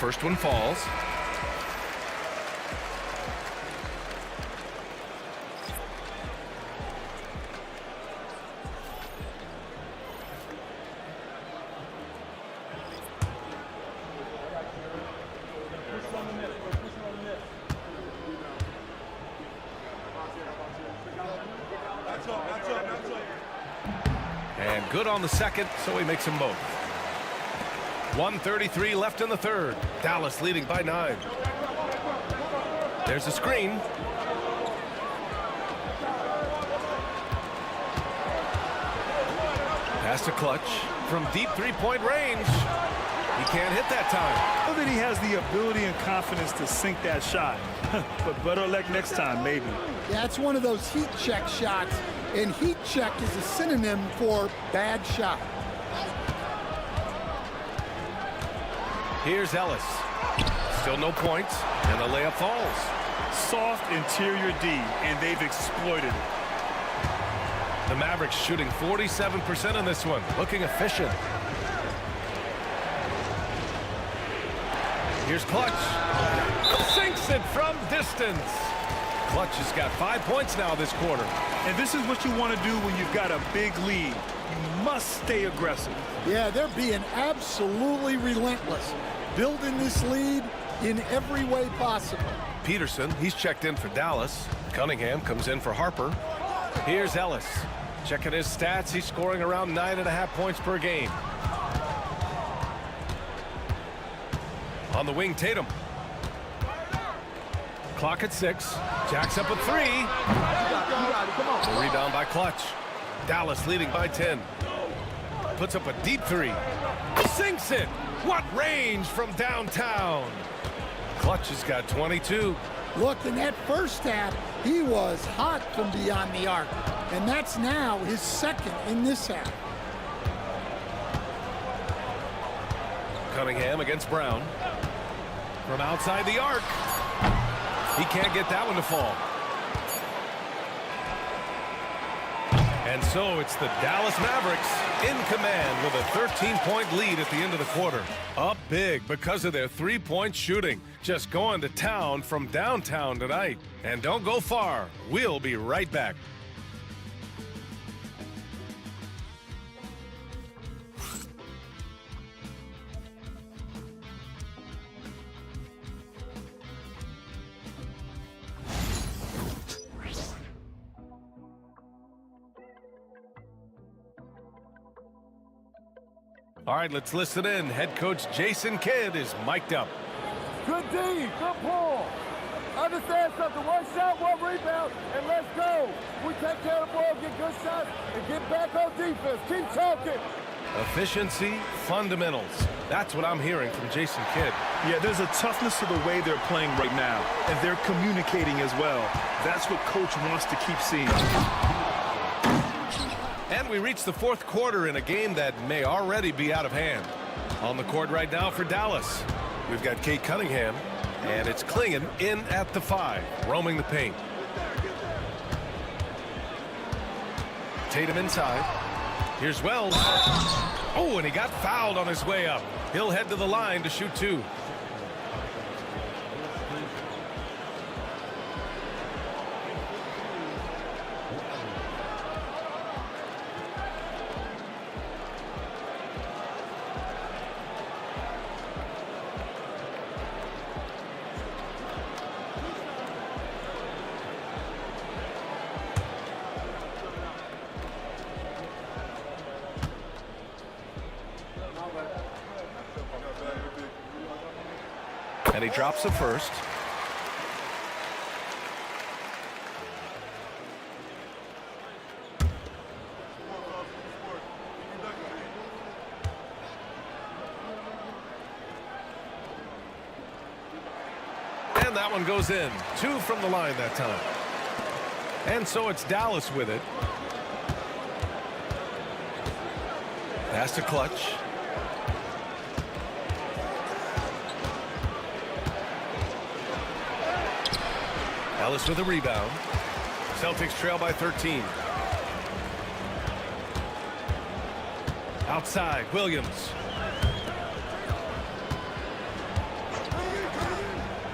First one falls. And good on the second, so he makes them both. 1:33 left in the third. Dallas leading by 9. There's a screen. Pass to Clutch from deep three-point range. He can't hit that time. I know that he has the ability and confidence to sink that shot. But better luck next time, maybe. Yeah, it's one of those heat check shots, and heat check is a synonym for bad shot. Here's Ellis. Still no points, and the layup falls. Soft interior D, and they've exploited it. The Mavericks shooting 47% in this one, looking efficient. Here's Clutch. Sinks it from distance. Clutch has got 5 points now this quarter. And this is what you want to do when you've got a big lead. You must stay aggressive. Yeah, they're being absolutely relentless, building this lead in every way possible. Peterson, he's checked in for Dallas. Cunningham comes in for Harper. Here's Ellis. Checking his stats, he's scoring around 9.5 points per game. On the wing, Tatum. Clock at 6. Jacks up a 3. The rebound by Clutch. Dallas leading by 10. Puts up a deep 3. Sinks it. What range from downtown. Clutch has got 22. Look, in that first half, he was hot from beyond the arc. And that's now his second in this half. Cunningham against Brown. From outside the arc. He can't get that one to fall. And so it's the Dallas Mavericks in command with a 13-point lead at the end of the quarter. Up big because of their three-point shooting. Just going to town from downtown tonight. And don't go far. We'll be right back. All right, let's listen in. Head coach Jason Kidd is mic'd up. Good D, good pull. Understand something, one shot, one rebound, and let's go. We take care of the ball, get good shots, and get back on defense. Keep talking. Efficiency, fundamentals. That's what I'm hearing from Jason Kidd. Yeah, there's a toughness to the way they're playing right now, and they're communicating as well. That's what coach wants to keep seeing. And we reach the fourth quarter in a game that may already be out of hand. On the court right now for Dallas, we've got Kate Cunningham, and it's Klingon in at the 5, roaming the paint. Tatum inside. Here's Wells. Oh, and he got fouled on his way up. He'll head to the line to shoot 2. And he drops the first. And that one goes in. 2 from the line that time. And so it's Dallas with it. Pass to Clutch. Ellis with a rebound. Celtics trail by 13. Outside, Williams.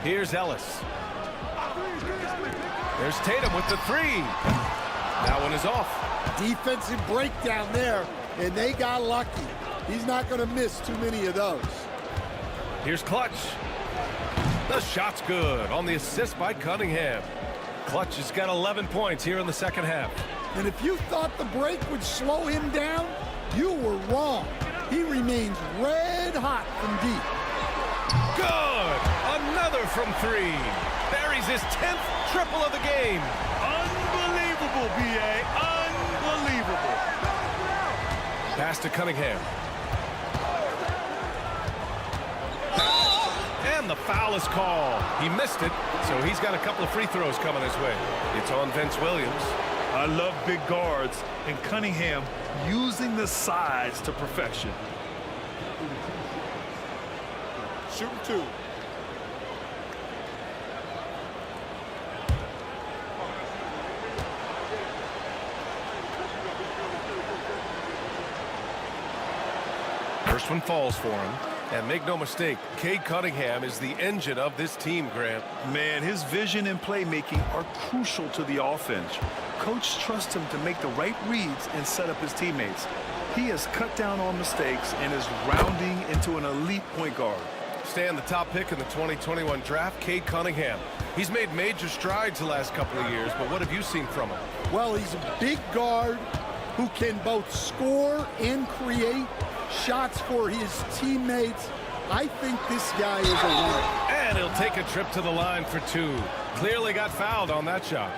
Here's Ellis. There's Tatum with the three. That one is off. Defensive breakdown there, and they got lucky. He's not going to miss too many of those. Here's Clutch. The shot's good on the assist by Cunningham. Clutch has got 11 points here in the second half. And if you thought the break would slow him down, you were wrong. He remains red hot from deep. Good! Another from three. Buries his 10th triple of the game. Unbelievable, B.A. Unbelievable. Pass to Cunningham. And the foul is called. He missed it, so he's got a couple of free throws coming his way. It's on Vince Williams. I love big guards, and Cunningham using the size to perfection. Shooting two. First one falls for him. And make no mistake, Cade Cunningham is the engine of this team, Grant. Man, his vision and playmaking are crucial to the offense. Coach trusts him to make the right reads and set up his teammates. He has cut down on mistakes and is rounding into an elite point guard. Staying the top pick in the 2021 draft, Cade Cunningham. He's made major strides the last couple of years, but what have you seen from him? Well, he's a big guard who can both score and create shots for his teammates. I think this guy is a winner. And he'll take a trip to the line for two. Clearly got fouled on that shot.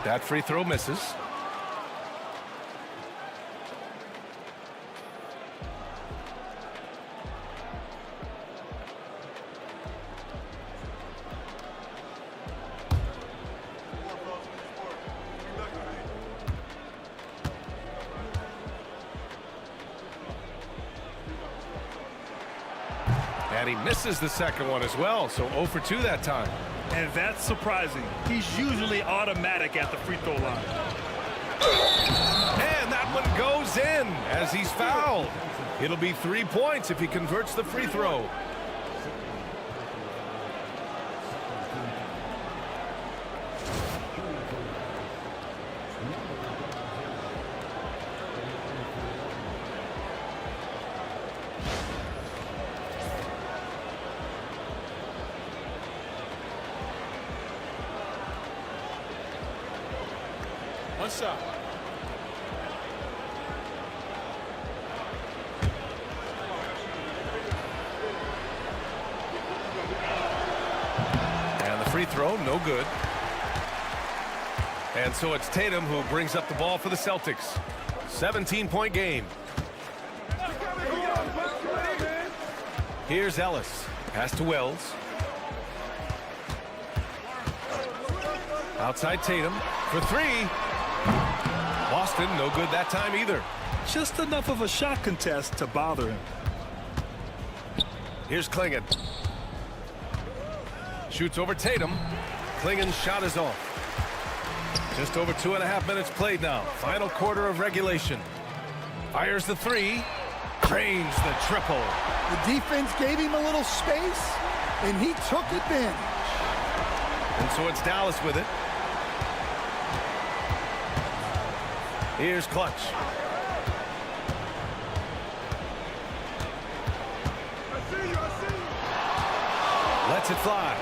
That free throw misses. And he misses the second one as well, so 0 for 2 that time. And that's surprising. He's usually automatic at the free throw line. And that one goes in as he's fouled. It'll be 3 points if he converts the free throw. One shot. And the free throw, no good. And so it's Tatum who brings up the ball for the Celtics. 17-point game. Here's Ellis. Pass to Wells. Outside Tatum for three. Boston, no good that time either. Just enough of a shot contest to bother him. Here's Klingon. Shoots over Tatum. Klingon's shot is off. Just over 2.5 minutes played now. Final quarter of regulation. Fires the three. Drains the triple. The defense gave him a little space, and he took advantage. And so it's Dallas with it. Here's Clutch. Lets it fly.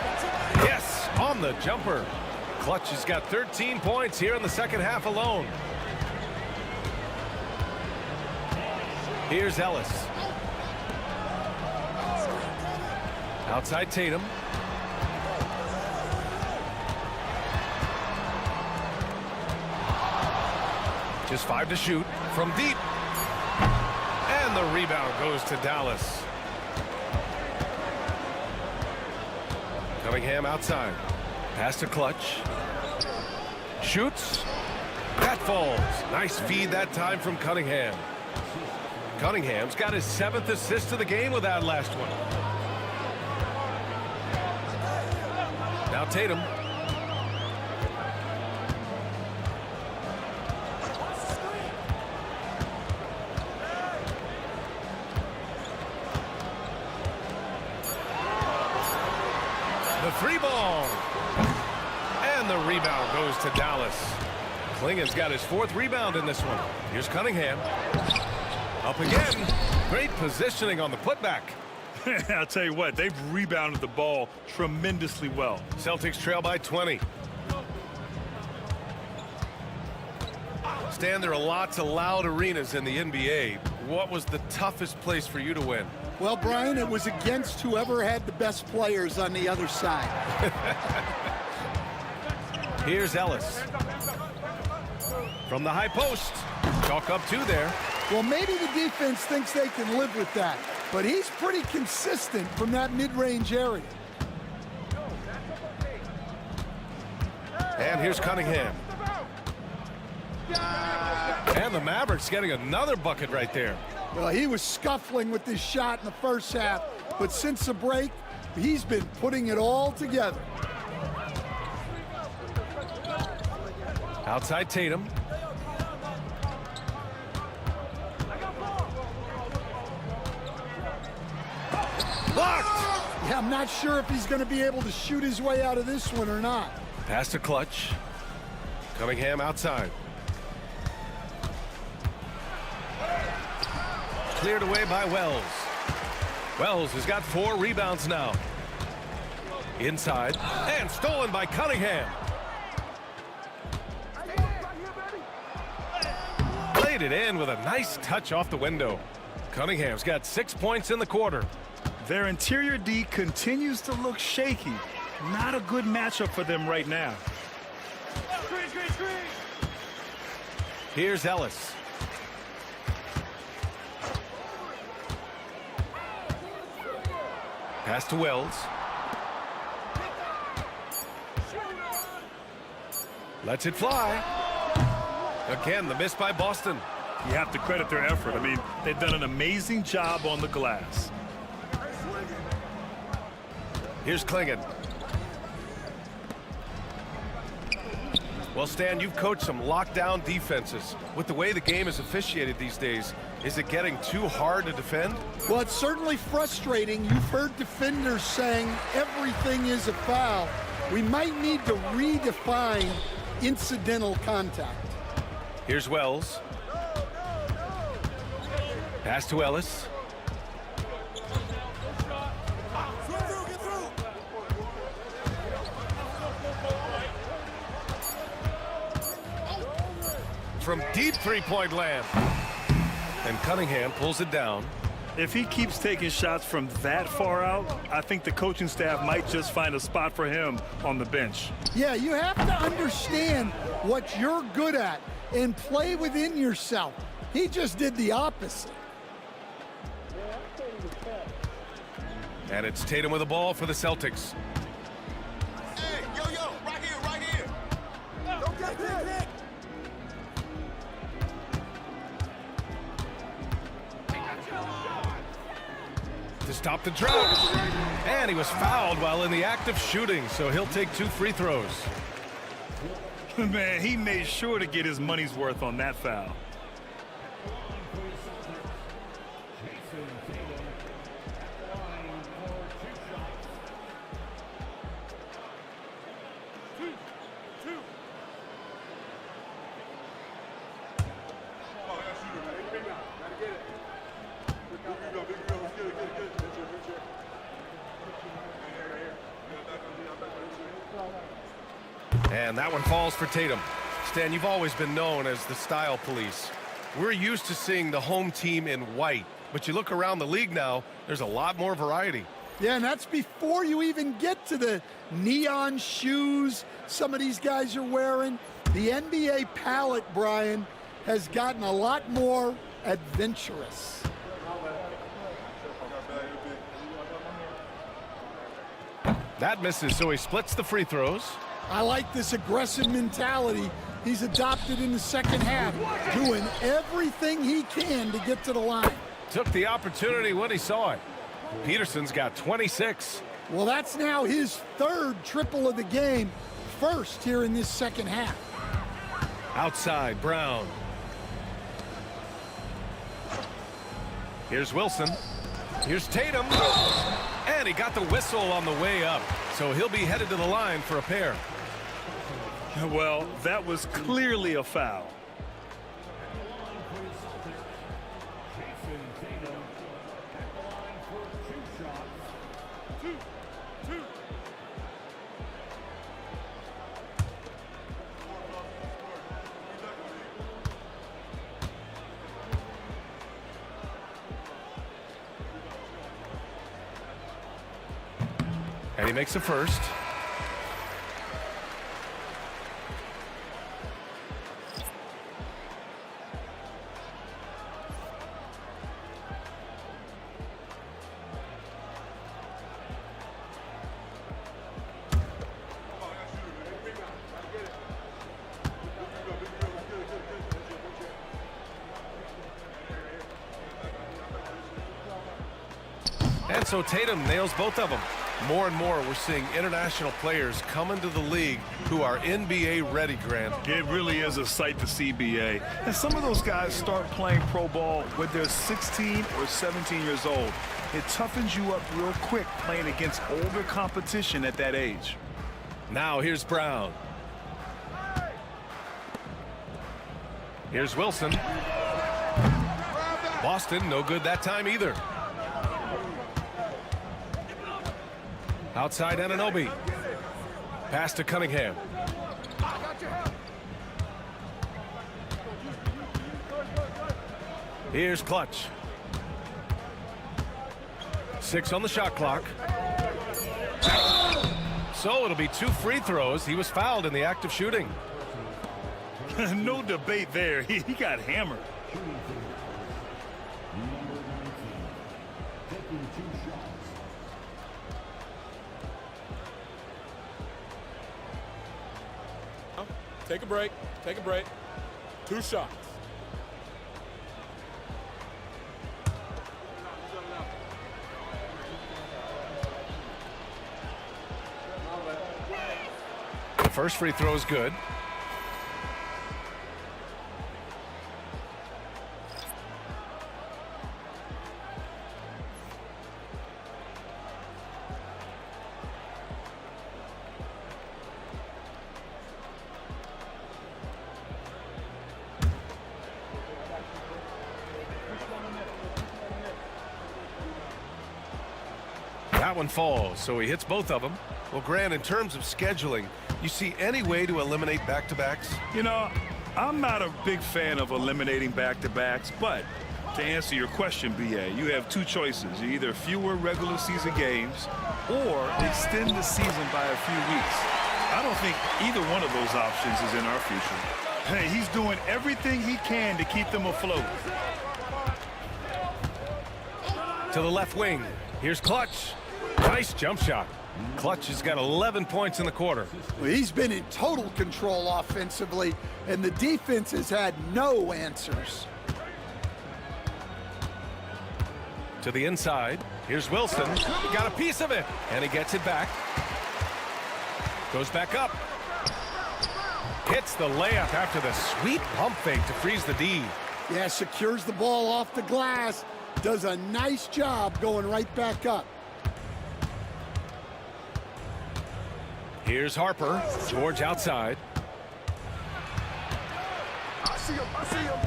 Yes, on the jumper. Clutch has got 13 points here in the second half alone. Here's Ellis. Outside Tatum. Just 5 to shoot from deep. And the rebound goes to Dallas. Cunningham outside. Pass to Clutch. Shoots. That falls. Nice feed that time from Cunningham. Cunningham's got his 7th assist of the game with that last one. Now Tatum. The free ball. And the rebound goes to Dallas. Klingen's got his 4th rebound in this one. Here's Cunningham. Up again. Great positioning on the putback. I'll tell you what, they've rebounded the ball tremendously well. Celtics trail by 20. Stan, there are lots of loud arenas in the NBA. What was the toughest place for you to win? Well, Brian, it was against whoever had the best players on the other side. Here's Ellis. From the high post. Chalk up 2 there. Well, maybe the defense thinks they can live with that, but he's pretty consistent from that mid-range area. And here's Cunningham. And the Mavericks getting another bucket right there. Well, he was scuffling with this shot in the first half, but since the break, he's been putting it all together. Outside Tatum. Blocked! Yeah, I'm not sure if he's going to be able to shoot his way out of this one or not. Pass to Clutch. Cunningham outside. Cleared away by Wells. Wells has got 4 rebounds now. Inside. And stolen by Cunningham. Played it in with a nice touch off the window. Cunningham's got 6 points in the quarter. Their interior D continues to look shaky. Not a good matchup for them right now. Here's Ellis. Pass to Wells. Lets it fly. Again, the miss by Boston. You have to credit their effort. I mean, they've done an amazing job on the glass. Here's Klingen. Well, Stan, you've coached some lockdown defenses. With the way the game is officiated these days, is it getting too hard to defend? Well, it's certainly frustrating. You've heard defenders saying everything is a foul. We might need to redefine incidental contact. Here's Wells. Pass to Ellis. From deep three-point land. And Cunningham pulls it down. If he keeps taking shots from that far out, I think the coaching staff might just find a spot for him on the bench. Yeah, you have to understand what you're good at and play within yourself. He just did the opposite. And it's Tatum with the ball for the Celtics. Hey, yo, right here. Don't get hit. To stop the drop. And he was fouled while in the act of shooting, so he'll take 2 free throws. Man, he made sure to get his money's worth on that foul. And that one falls for Tatum. Stan, you've always been known as the style police. We're used to seeing the home team in white, but you look around the league now, there's a lot more variety. Yeah, and that's before you even get to the neon shoes some of these guys are wearing. The NBA palette, Brian, has gotten a lot more adventurous. That misses, so he splits the free throws. I like this aggressive mentality he's adopted in the second half, doing everything he can to get to the line. Took the opportunity when he saw it. Peterson's got 26. Well, that's now his third triple of the game, first here in this second half. Outside, Brown. Here's Wilson. Here's Tatum. And he got the whistle on the way up. So he'll be headed to the line for a pair. Well, that was clearly a foul. And he makes the first. And so Tatum nails both of them. More and more, we're seeing international players come into the league who are NBA ready, Grant. It really is a sight to see, BA. And some of those guys start playing pro ball when they're 16 or 17 years old. It toughens you up real quick playing against older competition at that age. Now here's Brown. Here's Wilson. Boston, no good that time either. Outside Anunoby. Pass to Cunningham. Here's Clutch. 6 on the shot clock. So it'll be 2 free throws. He was fouled in the act of shooting. No debate there. He got hammered. Take a break. Take a break. 2 shots. The first free throw is good. That one falls, so he hits both of them. Well, Grant, in terms of scheduling, you see any way to eliminate back-to-backs? You know, I'm not a big fan of eliminating back-to-backs, but to answer your question, BA, you have 2 choices. Either fewer regular season games or extend the season by a few weeks. I don't think either one of those options is in our future. Hey, he's doing everything he can to keep them afloat. To the left wing. Here's Clutch. Nice jump shot. Clutch has got 11 points in the quarter. Well, he's been in total control offensively, and the defense has had no answers. To the inside. Here's Wilson. He got a piece of it, and he gets it back. Goes back up. Hits the layup after the sweet pump fake to freeze the D. Yeah, secures the ball off the glass. Does a nice job going right back up. Here's Harper. George outside.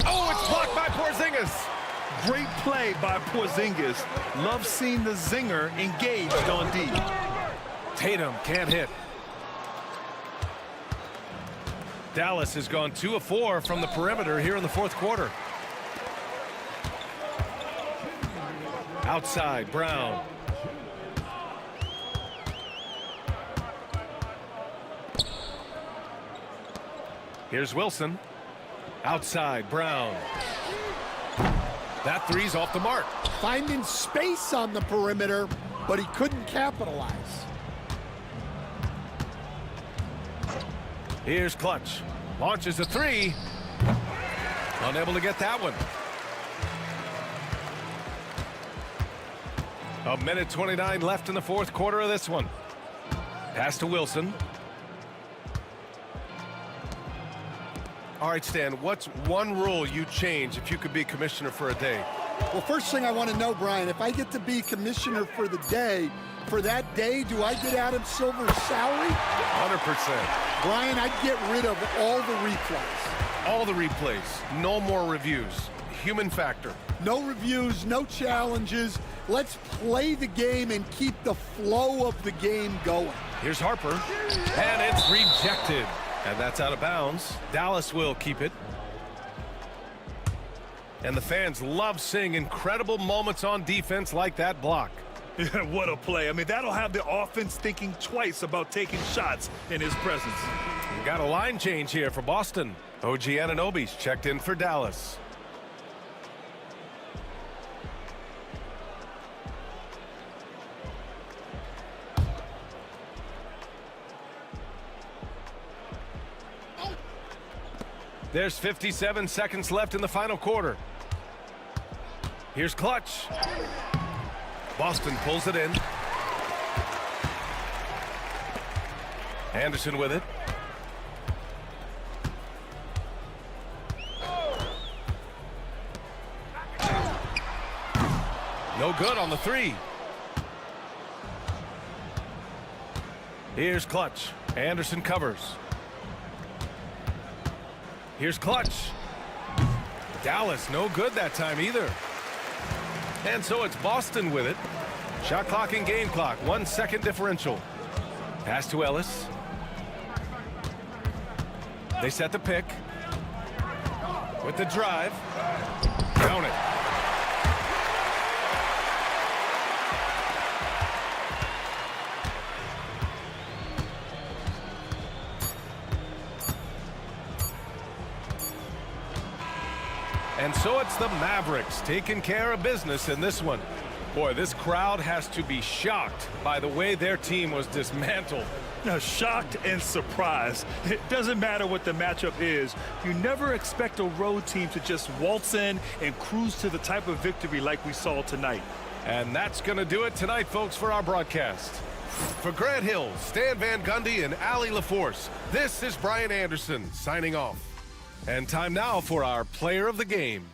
Oh, it's blocked by Porzingis. Great play by Porzingis. Love seeing the zinger engaged on D. Tatum can't hit. Dallas has gone 2 of 4 from the perimeter here in the 4th quarter. Outside, Brown. Here's Wilson. Outside, Brown. That three's off the mark. Finding space on the perimeter, but he couldn't capitalize. Here's Clutch. Launches a three. Unable to get that one. A minute 29 left in the fourth quarter of this one. Pass to Wilson. All right, Stan, what's one rule you'd change if you could be commissioner for a day? Well, first thing I want to know, Brian, if I get to be commissioner for the day, for that day, do I get Adam Silver's salary? 100%. Brian, I'd get rid of all the replays. All the replays. No more reviews. Human factor. No reviews, no challenges. Let's play the game and keep the flow of the game going. Here's Harper, and it's rejected. And that's out of bounds. Dallas will keep it. And the fans love seeing incredible moments on defense like that block. Yeah, what a play. I mean, that'll have the offense thinking twice about taking shots in his presence. We got a line change here for Boston. OG Anunoby's checked in for Dallas. There's 57 seconds left in the final quarter. Here's Clutch. Boston pulls it in. Anderson with it. No good on the three. Here's Clutch. Anderson covers. Here's Clutch. Dallas, no good that time either. And so it's Boston with it. Shot clock and game clock, 1 second differential. Pass to Ellis. They set the pick. With the drive. Count it. And so it's the Mavericks taking care of business in this one. Boy, this crowd has to be shocked by the way their team was dismantled. Now, shocked and surprised. It doesn't matter what the matchup is. You never expect a road team to just waltz in and cruise to the type of victory like we saw tonight. And that's going to do it tonight, folks, for our broadcast. For Grant Hill, Stan Van Gundy, and Allie LaForce, this is Brian Anderson signing off. And time now for our player of the game.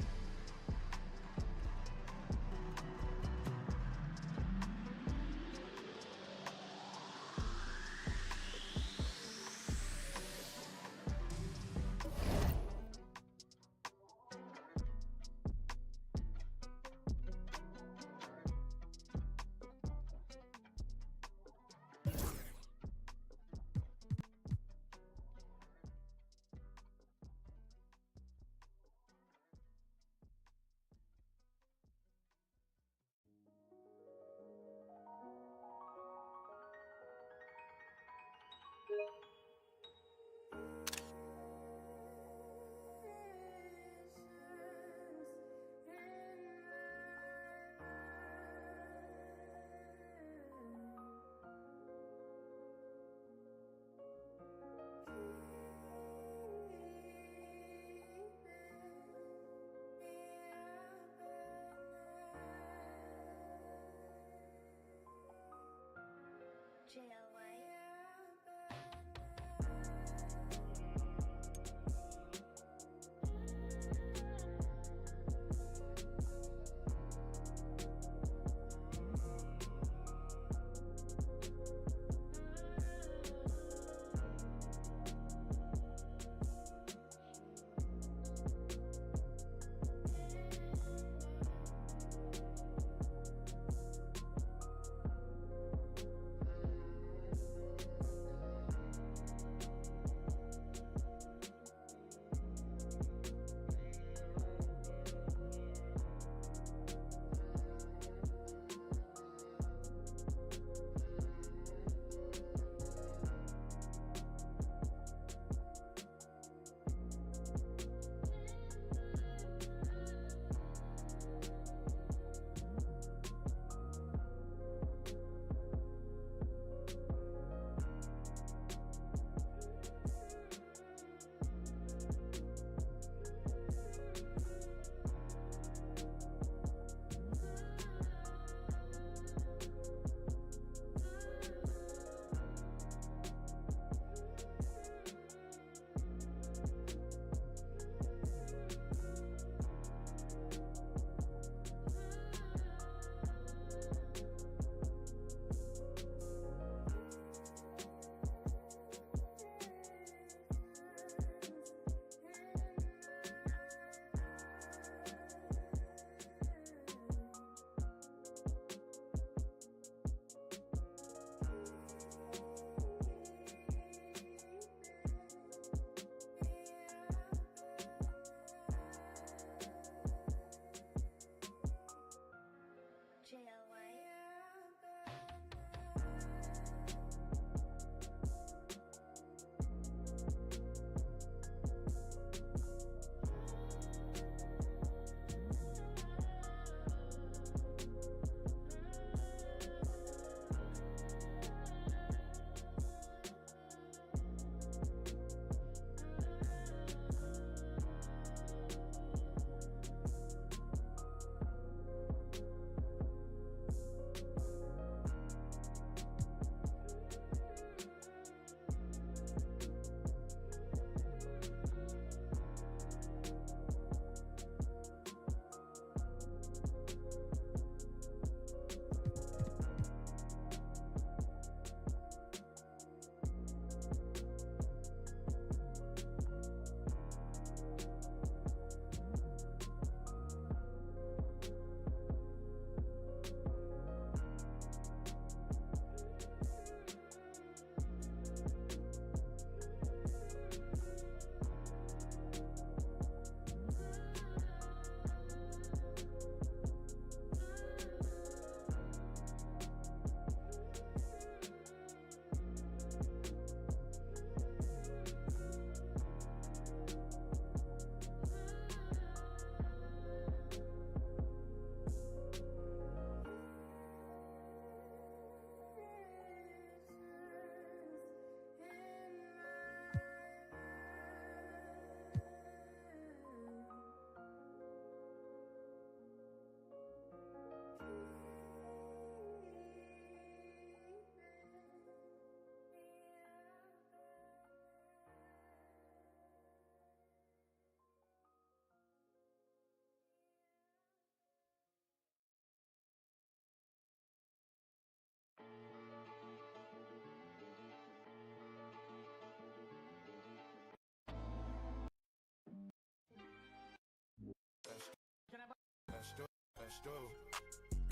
struggle,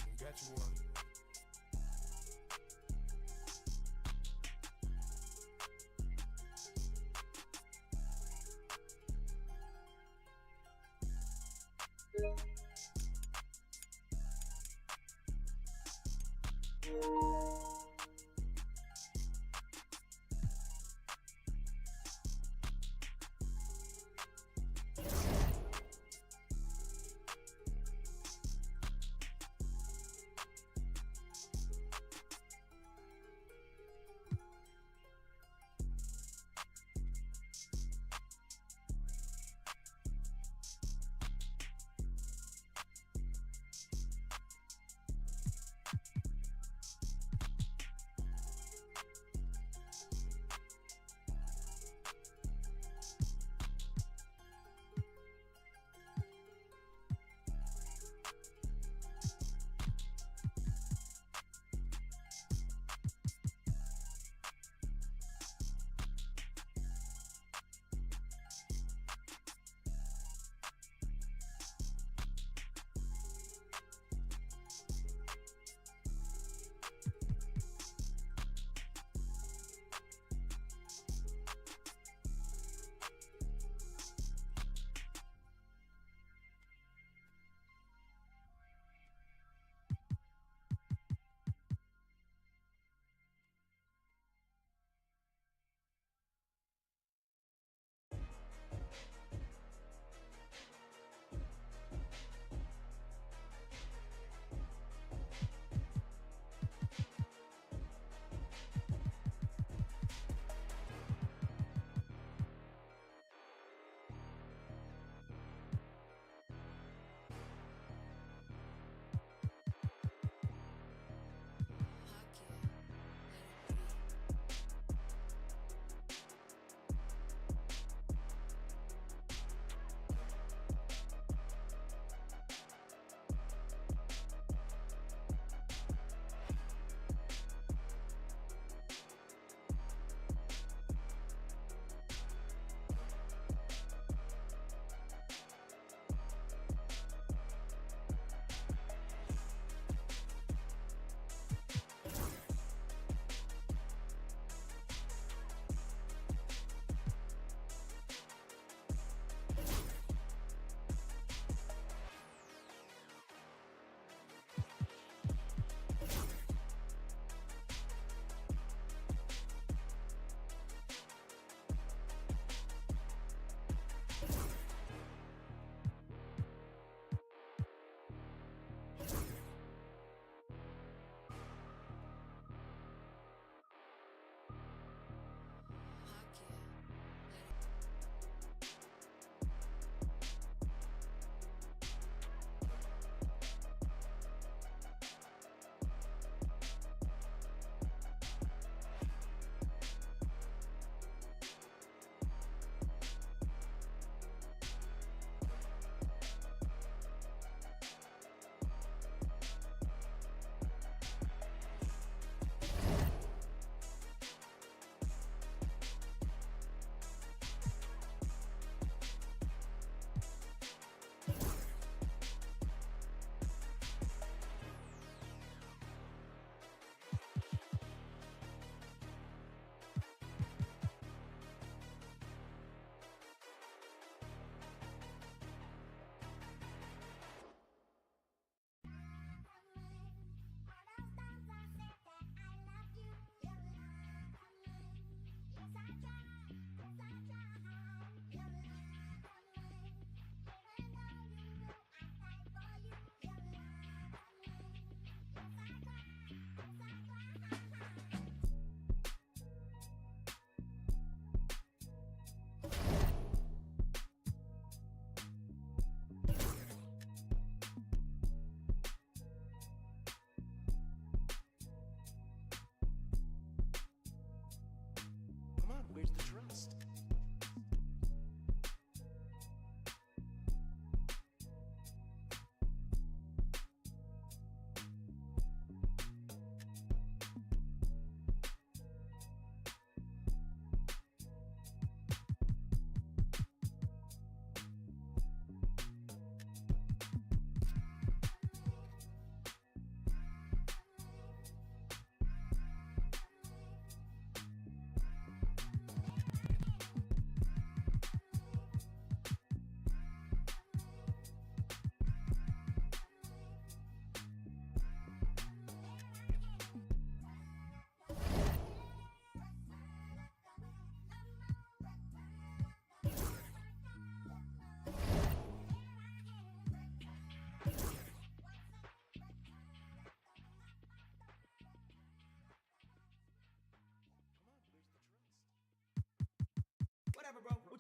I got you one.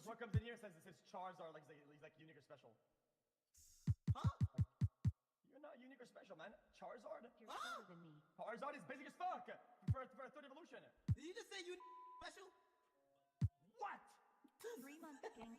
bro comes in here and says Charizard like he's like unique or special. Huh? You're not unique or special, man. Charizard? You're better than me. Charizard is basic as fuck for a third evolution. Did you just say you special? What? 3 months, King.